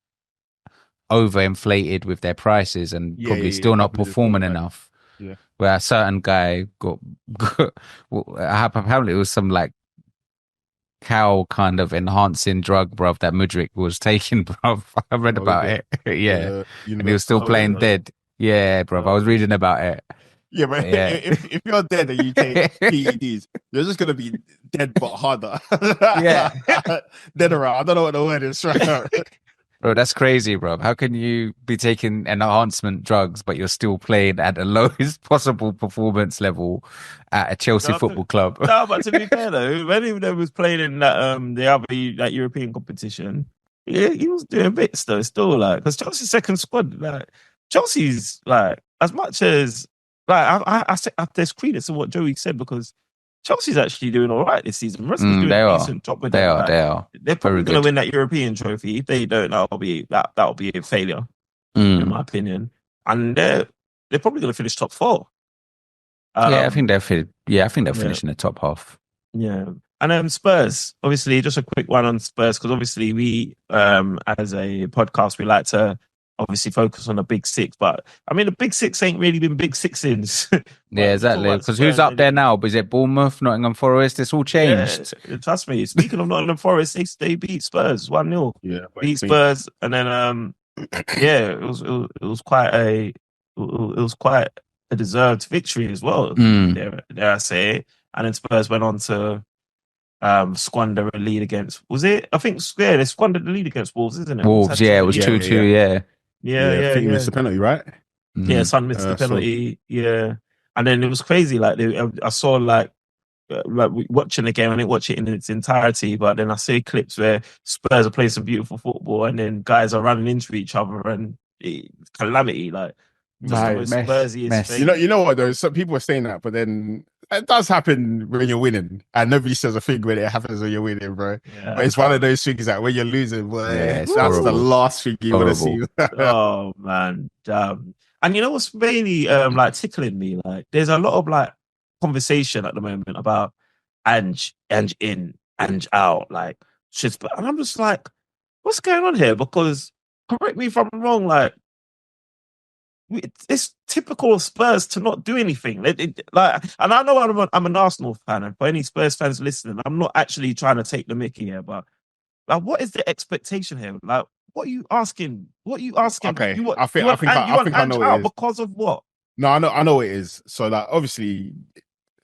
overinflated with their prices and probably still not performing enough. Yeah. Where a certain guy got apparently it was some like cow kind of enhancing drug, bruv, that Mudryk was taking, bruv. I read about it. Yeah. And he was still playing dead. Yeah, bruv. I was reading about it. Yeah, but if you're dead and you take PEDs, you're just gonna be dead but harder. Yeah. Dead around. I don't know what the word is right now. Bro, that's crazy, bro. How can you be taking enhancement drugs, but you're still playing at the lowest possible performance level at a Chelsea football club? No, but to be fair though, when he was playing in that European competition, he was doing bits though. Still, like, because Chelsea's second squad, like Chelsea's like, as much as like I there's credence to what Joey said, because Chelsea's actually doing all right this season. Maresca's doing a decent job with them. They are. They're probably going to win that European trophy. If they don't, that'll be a failure, in my opinion. And they're probably going to finish top 4. I think they'll finish in the top half. Yeah. And Spurs, obviously, just a quick one on Spurs, because obviously we, as a podcast, we like to obviously focus on the big 6, but I mean the big 6 ain't really been big 6-ins. Yeah, exactly. Because who's up there now? Is it Bournemouth, Nottingham Forest? It's all changed. Yeah, trust me. Speaking of Nottingham Forest, they beat Spurs 1-0. Yeah, beat Spurs, and then it was quite a deserved victory as well. Dare I say? And then Spurs went on to squander a lead against. Was it? I think they squandered the lead against Wolves, isn't it? Wolves, it was 2-2. Yeah. Yeah. He missed the penalty, right? Yeah, Son missed the penalty. Yeah, and then it was crazy. Like I saw like watching the game. I didn't watch it in its entirety, but then I see clips where Spurs are playing some beautiful football, and then guys are running into each other, and calamity. Like just the most Spursiest thing. You know what though? Some people are saying that, but then it does happen when you're winning, and nobody says a thing when it happens when you're winning, bro. Yeah. But it's one of those things that when you're losing, boy, that's horrible. The last thing you want to see. Oh man, and you know what's really like tickling me? Like, there's a lot of like conversation at the moment about Ange in, Ange out, like shit. And I'm just like, what's going on here? Because correct me if I'm wrong, like, it's typical of Spurs to not do anything. And I know I'm an Arsenal fan, and for any Spurs fans listening, I'm not actually trying to take the mickey here, but like, what is the expectation here? Like, what are you asking? Okay, I think I know what it is. Because of what? No, I know what it is. So, like, obviously,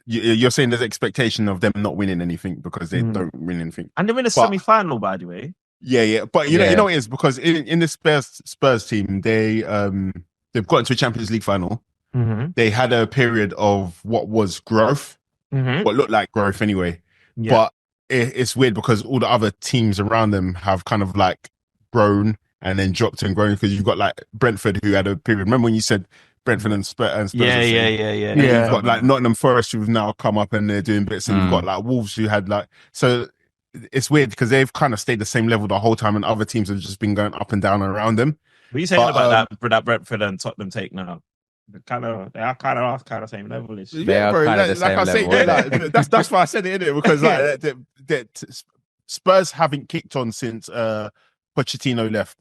you're saying there's expectation of them not winning anything because they don't win anything, and they're in a semi-final, by the way. Yeah, but you know what it is, because in the Spurs team, they've got into a Champions League final. Mm-hmm. They had a period of what was growth, what looked like growth anyway. Yeah. But it's weird because all the other teams around them have kind of like grown and then dropped and grown, because you've got like Brentford, who had a period. Remember when you said Brentford and Spurs? Yeah. And you've got like Nottingham Forest, who've now come up and they're doing bits, and you've got like Wolves, who had like, so it's weird because they've kind of stayed the same level the whole time, and other teams have just been going up and down around them. What are you saying about that Brentford and Tottenham take now? They are kind of same level. Yeah, bro. That's why I said it, innit? Because like Spurs haven't kicked on since Pochettino left.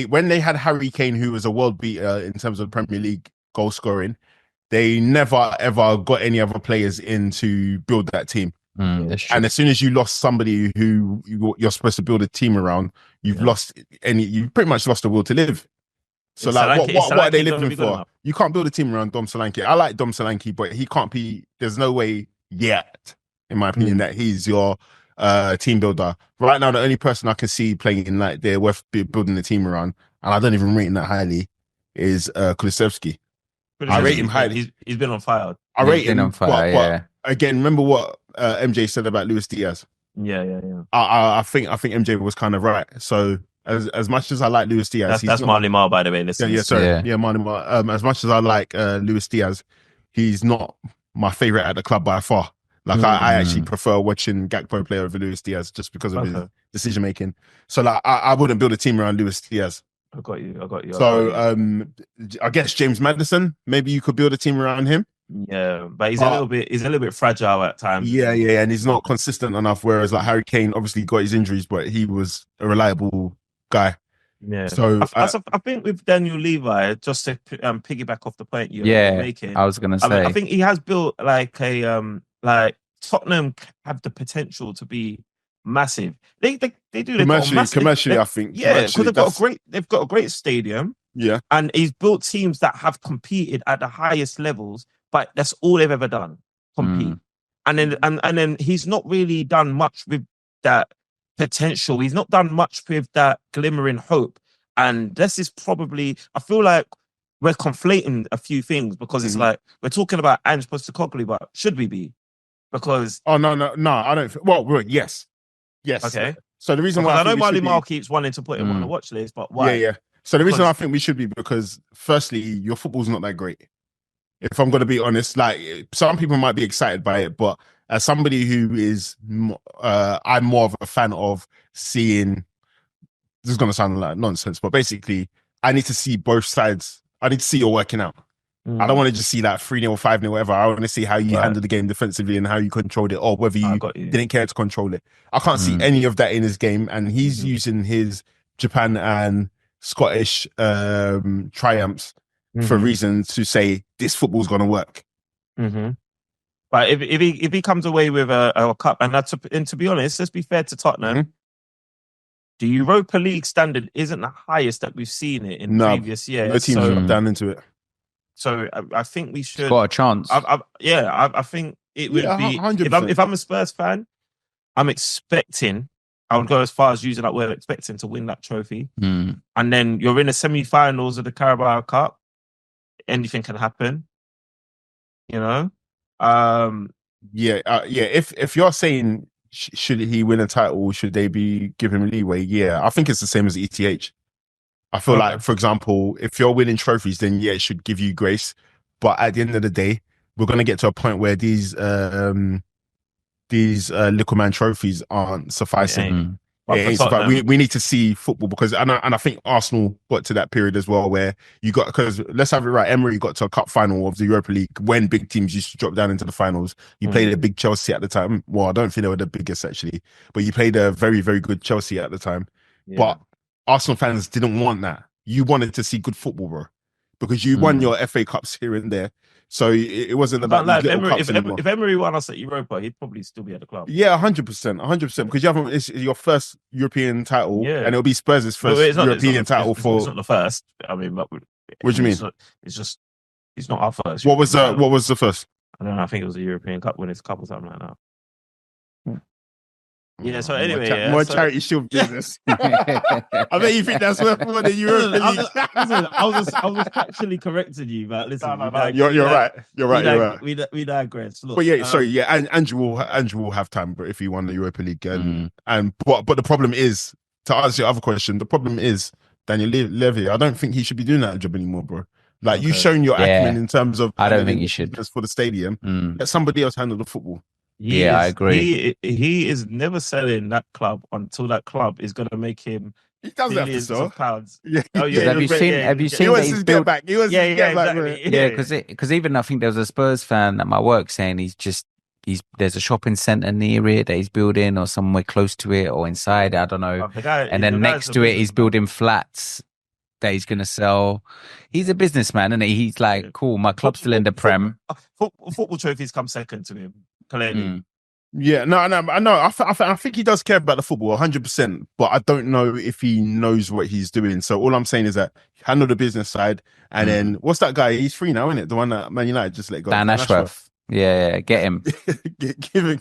When they had Harry Kane, who was a world beater in terms of Premier League goal scoring, they never ever got any other players in to build that team. And as soon as you lost somebody who you're supposed to build a team around, you've pretty much lost the will to live. So like, what are they living for? You can't build a team around Dom Solanke. I like Dom Solanke, but he can't be. There's no way yet, in my opinion, that he's your team builder. Right now, the only person I can see playing in like they're worth building the team around and I don't even rate him that highly, is Kulusevski. I rate him highly. He's been on fire. I rate him on fire, but again, remember what MJ said about Luis Diaz? Yeah. I think MJ was kind of right. So as much as I like Luis Diaz, that's Marley Marl, by the way. Marley Marl. As much as I like Luis Diaz, he's not my favorite at the club by far. Like I actually prefer watching Gakpo play over Luis Diaz just because of his decision making. So like I wouldn't build a team around Luis Diaz. I got you. So I guess James Maddison, maybe you could build a team around him. Yeah, but he's a little bit fragile at times. Yeah, and he's not consistent enough. Whereas like Harry Kane obviously got his injuries, but he was a reliable guy. Yeah. So I think with Daniel Levy, just to piggyback off the point you're making, I was gonna say, I think he has built like a like Tottenham have the potential to be massive. They do commercially. I think because they've got a great stadium. Yeah, and he's built teams that have competed at the highest levels, but that's all they've ever done, compete. And then he's not really done much with that potential. He's not done much with that glimmering hope. And this is probably, I feel like we're conflating a few things because it's like we're talking about Ange Postecoglou, but should we be? Because no, I don't. Well, yes. Okay. So the reason why I know Marley Marl keeps wanting to put him on the watch list, but why? Yeah. So the reason I think we should be because firstly, your football's not that great. If I'm going to be honest, like some people might be excited by it, but as somebody who is, I'm more of a fan of seeing. This is going to sound like nonsense, but basically, I need to see both sides. I need to see you're working out. I don't want to just see that 3-0, 5-0, whatever. I want to see how you handle the game defensively and how you controlled it, or whether you didn't care to control it. I can't see any of that in his game, and he's using his Japan and Scottish triumphs for reasons to say this football's going to work. But if he comes away with a cup, and to be honest, let's be fair to Tottenham, the Europa League standard isn't the highest that we've seen it in previous years. No teams dropped down into it. So I think we should. Got a chance. I think it would be. 100%. If I'm a Spurs fan, I'm expecting. I would go as far as using that word, expecting to win that trophy. And then you're in the semi-finals of the Carabao Cup. Anything can happen. You know. If you're saying should he win a title, should they be giving him leeway? Yeah, I think it's the same as ETH. I feel like, for example, if you're winning trophies, then it should give you grace. But at the end of the day, we're going to get to a point where these little man trophies aren't sufficing. We need to see football because, and I think Arsenal got to that period as well where you got, because let's have it right, Emery got to a cup final of the Europa League when big teams used to drop down into the finals. You played a big Chelsea at the time. Well, I don't think they were the biggest actually, but you played a very, very good Chelsea at the time. But Arsenal fans didn't want that. You wanted to see good football, bro, because you won your FA Cups here and there. So it wasn't about if Emery won us at Europa, he'd probably still be at the club. Yeah, 100%, because you haven't. It's your first European title, and it'll be Spurs' first European title for. It's not the first. I mean, but what do you mean? It's not our first. What was the first? I don't know. I think it was a European Cup Winners' Cup or something like that. Yeah, so anyway, more charity shield business. I bet you think that's worth more than Europa League. I was actually correcting you, but listen, you're right. We digress. Look, but Andrew will have time, but if he won the Europa League, but the problem is, to answer your other question, the problem is Daniel Levy. I don't think he should be doing that job anymore, bro. Like you've shown your acumen in terms of. I don't think you should just for the stadium. Let somebody else handle the football. I agree. He is never selling that club until that club is going to make him. He does have to sell. Pounds. Yeah. Oh, yeah. Have you seen? He wants his get back. He wants his get back. Yeah, because even I think there was a Spurs fan at my work saying there's a shopping centre near it that he's building, or somewhere close to it, or inside. I don't know. And then next to it, he's building flats that he's going to sell. He's a businessman, and he's like, cool. My club's still in the Prem. Football trophies come second to him. Clearly. Yeah, no. I think he does care about the football 100%, but I don't know if he knows what he's doing. So all I'm saying is that handle the business side, and then what's that guy? He's free now, isn't it? The one that Man United just let go. Dan Ashworth. Yeah, get him. give him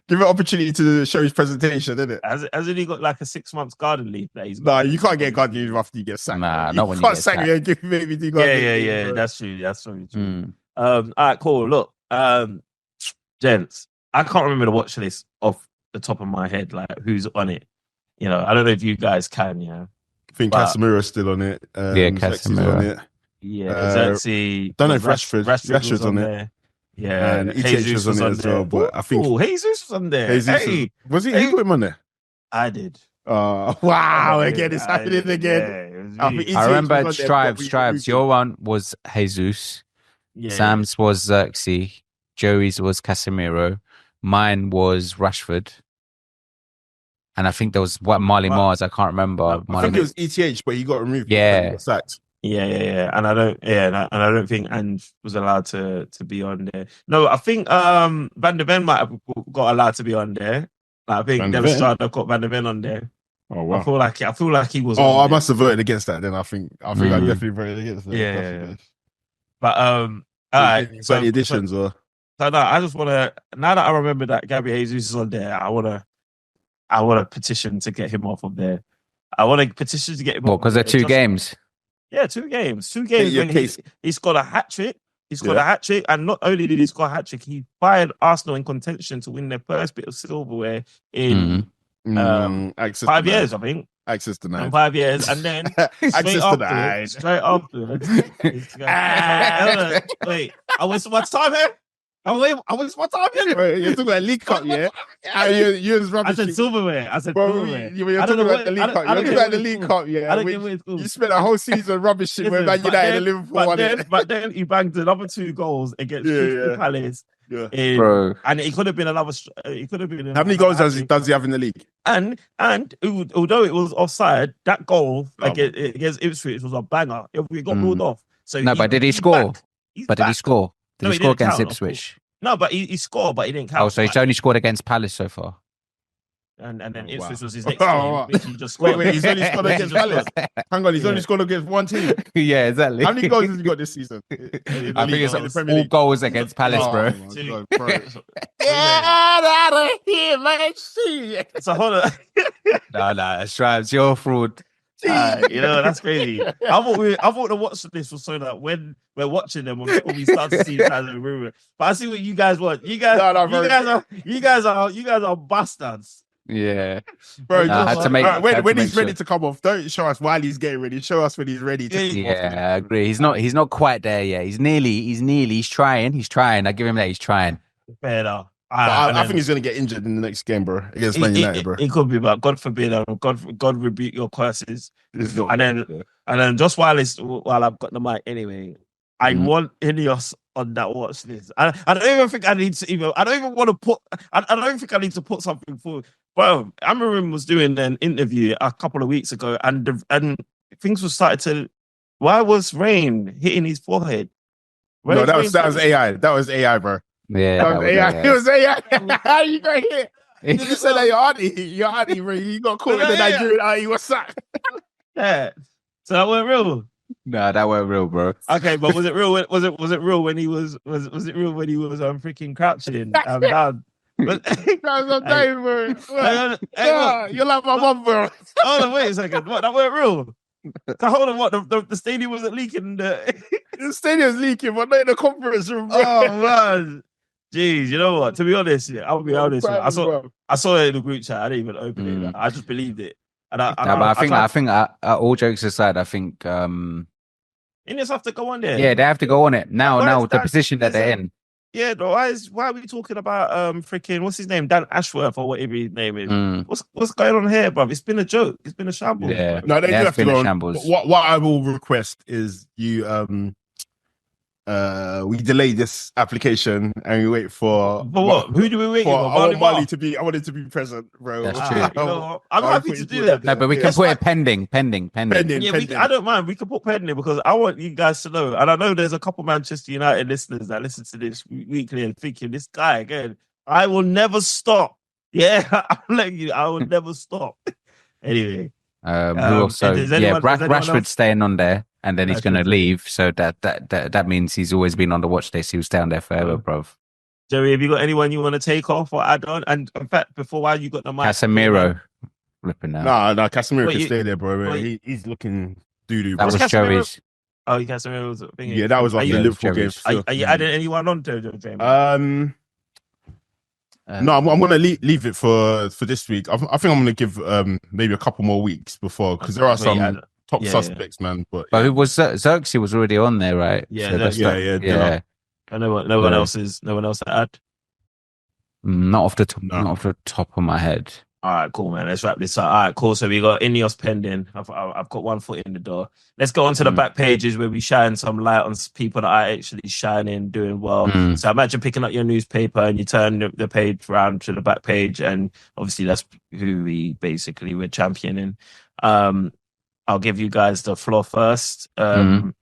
Give it opportunity to show his presentation, isn't it? Hasn't he got like a 6 months garden leave that he's No, got? you can't get garden leave after you get sacked. Nah, you not when you can't get sack sacked. me and give maybe the garden leave, Yeah. bro. That's true. That's very true. Mm. All right, cool. Look, gents, I can't remember the watch list off the top of my head, like who's on it. You know, I don't know if you guys can. Yeah, I think but- Casemiro's still on it. Casemiro. Zirkzee's on it. yeah. Zirkzee, don't know if Rashford's was on it. there. Yeah, And ETH was on it as well, but I think Jesus was on there. was he? Who put him on there? I did. Wow! Again, it's happening again. Yeah, I remember ETH was on there, but Strives. Your one was Jesus. yeah. Sam's was Zirkzee. Joey's was Casemiro. Mine was Rashford. And I think there was Marley Mars. I can't remember. I think it was ETH, but he got removed. Yeah. He got sacked. Yeah. And I don't think Ange was allowed to be on there. No, I think Van der Ven might have got allowed to be on there. Like, I think Van der Devin Ven? Strada got Van der Ven on there. Oh wow! I feel like he was. Oh, on I there. must have voted against that. Then I think I definitely voted against that. Yeah. But all right. So any additions or So no, I just want to. Now that I remember that Gabby Jesus is on there, I want to petition to get him off of there. I want to petition to get him. Well, off because of they're there. 2 games. Yeah, 2 games. 2 games. your When case. he's got a hat trick. He's got a hat trick, and not only did he score a hat trick, he fired Arsenal in contention to win their first bit of silverware in access 5 denied. years, I think. Access In denied. 5 years, and then Access denied. straight after. Wait, I wasted my time here. I wasted my time here. Bro, you're talking about League Cup, yeah? You was I rubbish. said silverware. I said Bro, silverware. you're I don't talking know about the League Cup. I You're don't talking about get the what League it's Cup, called. yeah? I don't get what it's called. You spent a whole season rubbishing when Man United and Liverpool won it. But then he banged another 2 goals against Crystal Palace. Yeah. Bro. And it could have been another. It could have been. How many goals does he have in the league? And although it was offside, that goal against Ipswich was a banger. It got ruled off. So No, but did he score? But did he score? Did No, he he score didn't against count, of Ipswich? No, but he scored, but he didn't count. Oh, so he's only scored against Palace so far. And then Oh, Ipswich wow. was his next Oh, game, wow. which he just scored. Wait, he's only scored against Palace. Hang on, he's only scored against one team. Yeah, exactly. How many goals has he got this season? I think it's in the Premier all League. goals against Palace, Oh, bro. my God, bro. Get out of here, man. See. So hold on. No, Strives, you're a fraud. That's crazy. I thought the watch list was so that when we're watching them, when we start to see guys in the room. But I see what you guys want. You guys are bastards. Yeah. Bro, I had to make- when had to he's make ready sure. to come off, don't show us while he's getting ready. Show us when he's ready to come off. Yeah, I agree. He's not quite there yet. He's trying. I give him that. He's trying. Fair enough. But I think he's going to get injured in the next game, bro, against Man United, bro. It could be, but God forbid, God rebuke your curses. And then just while I've got the mic anyway, I want Ineos on that watch list. I don't even think I need to even. I don't even want to put. I don't think I need to put something forward. Bro, Amorim was doing an interview a couple of weeks ago, and things were started to. Why was rain hitting his forehead? No, that was AI. That was AI, bro. Yeah, That was AI. It was AI. How you going here? You just said that your auntie, bro. You got caught in the Nigerian auntie. What's that? Yeah. So that wasn't real. Nah, that weren't real, bro. Okay, but was it real? Was it real when he was real when he was freaking crouching down? That was a day, bro. Hey, You're like my mum, bro. hold on, wait a second. What? That weren't real. So hold on, what? The stadium wasn't leaking. The stadium's leaking, but not in the conference room, bro. Oh man, jeez. You know what? To be honest, I'll be honest. I saw it in the group chat. I didn't even open it. I just believed it. And I think all jokes aside, I think Indians have to go on there. yeah, they have to go on it now. The position that they're in. Yeah, no, why are we talking about freaking what's his name, Dan Ashworth or whatever his name is? What's going on here, bruv? It's been a joke. It's been a shambles. Yeah, No, they do have to go on. shambles. What I will request is you we delay this application and we wait for what? Who do we wait for? I want Marley to be. I want it to be present, bro. That's true. You know, I'm happy to do that. No, but we can put it pending. Yeah, I don't mind. We can put pending because I want you guys to know, and I know there's a couple Manchester United listeners that listen to this weekly and thinking this guy again. I will never stop. Yeah, I'm letting you. I will never stop. Anyway, Rashford's staying on there, and then he's going to leave. So that means he's always been on the watch list. He was down there forever, bruv. Joey, have you got anyone you want to take off or add on? And in fact, while you got the mic, Casemiro flipping out. No, Casemiro can stay there, bro. He's looking doo-doo. That was Joey's. Oh, Casemiro was thinking. Yeah, that was off the Liverpool game. Are you adding anyone on to Dre Man? No, I'm going to leave it for this week. I think I'm going to give maybe a couple more weeks before, because there are some top suspects, man. But who was Zirkzee was already on there, right? Yeah, yeah. I know no one else to add. Not off the top of my head. All right, cool, man. Let's wrap this up. All right, cool. So we got Ineos pending. I've got 1 foot in the door. Let's go on to the back pages where we shine some light on people that are actually shining, doing well. So imagine picking up your newspaper and you turn the page around to the back page, and obviously that's who we're championing. I'll give you guys the floor first. We'll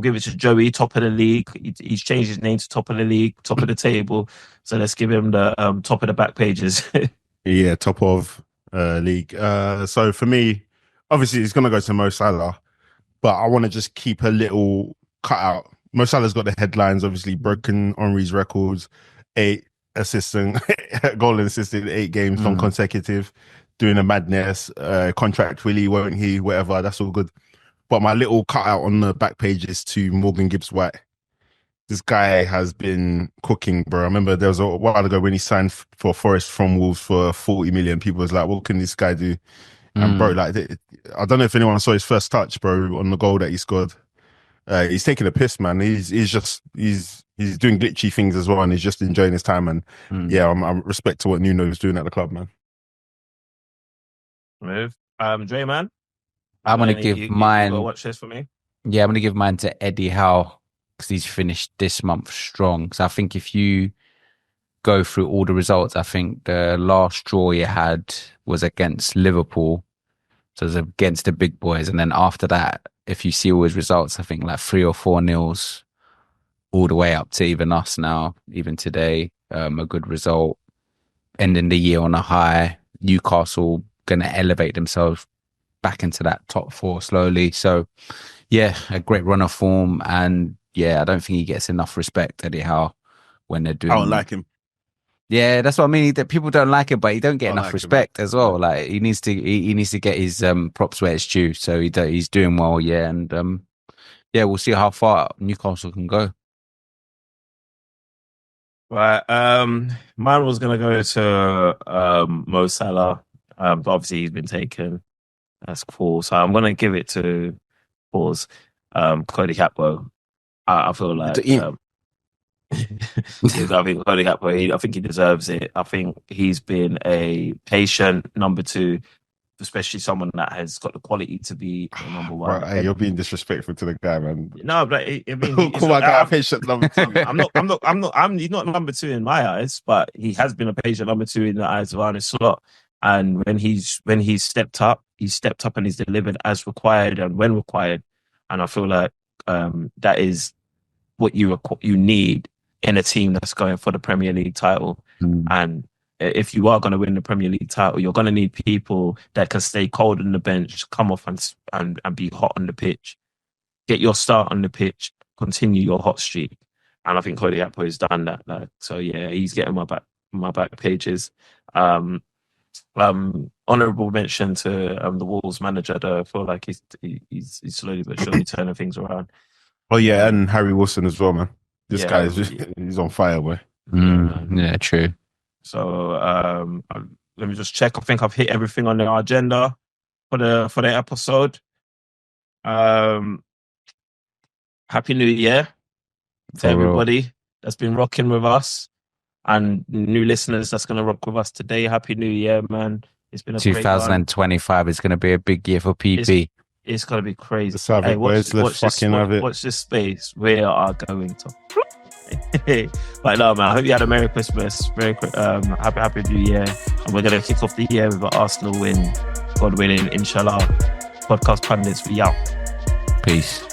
give it to Joey, top of the league. He's changed his name to top of the league, top of the table. So let's give him the top of the back pages. Yeah, top of league. So for me, obviously it's going to go to Mo Salah, but I want to just keep a little cutout. Mo Salah's got the headlines, obviously broken Henry's records, 8 assists and goal and assist in 8 games, non-consecutive, doing a madness, contract will he, won't he, whatever, that's all good. But my little cutout on the back page is to Morgan Gibbs-White. This guy has been cooking, bro. I remember there was a while ago when he signed for Forest from Wolves for 40 million. People was like, what can this guy do? And bro, like, I don't know if anyone saw his first touch, bro, on the goal that he scored. He's taking a piss, man. He's doing glitchy things as well, and he's just enjoying his time. And I'm respect to what Nuno's doing at the club, man. Move. Dre Man. I'm going to give mine. Watch this for me. Yeah, I'm going to give mine to Eddie Howe, because he's finished this month strong. So I think if you go through all the results, I think the last draw you had was against Liverpool. So it was against the big boys. And then after that, if you see all his results, I think like 3 or 4 nils all the way up to even us now, even today, a good result. Ending the year on a high. Newcastle going to elevate themselves back into that top 4 slowly. So yeah, a great run of form. And yeah, I don't think he gets enough respect, Eddie Howe, when they're doing. I don't like him. Yeah, that's what I mean. That people don't like him, but he don't get enough respect as well. Like he needs to get his props where it's due. So he's doing well, yeah, and we'll see how far Newcastle can go. Right, mine was gonna go to Mo Salah. Obviously he's been taken. That's cool. So I'm gonna give it to Cody Gakpo. I feel like I think Cody Gakpo, I think he deserves it. I think he's been a patient number 2, especially someone that has got the quality to be number 1. Right, hey, you're being disrespectful to the guy, man. No, but I mean, come on, guy, patient number 2. He's not number 2 in my eyes, but he has been a patient number 2 in the eyes of Arne Slot. And when he's stepped up and he's delivered as required and when required. And I feel like that is what you need in a team that's going for the Premier League title. And if you are going to win the Premier League title, you're going to need people that can stay cold on the bench, come off and be hot on the pitch, get your start on the pitch, continue your hot streak. And I think Cody Gakpo has done that. So yeah, he's getting my back pages. Honourable mention to the Wolves manager, though. I feel like he's slowly but surely turning things around. Oh yeah, and Harry Wilson as well, man. This guy is he's on fire, boy. Yeah, true. So let me just check. I think I've hit everything on the agenda for the episode. Happy New Year to everybody that's been rocking with us, and new listeners that's going to rock with us today. Happy New Year, man. It's been a 2025 is going to be a big year for PP. It's going to be crazy. Hey, watch this space. We are going to. But no, man, I hope you had a Merry Christmas. Happy New Year. And we're going to kick off the year with an Arsenal win. God willing, inshallah. Podcast Pundits, we out. Peace.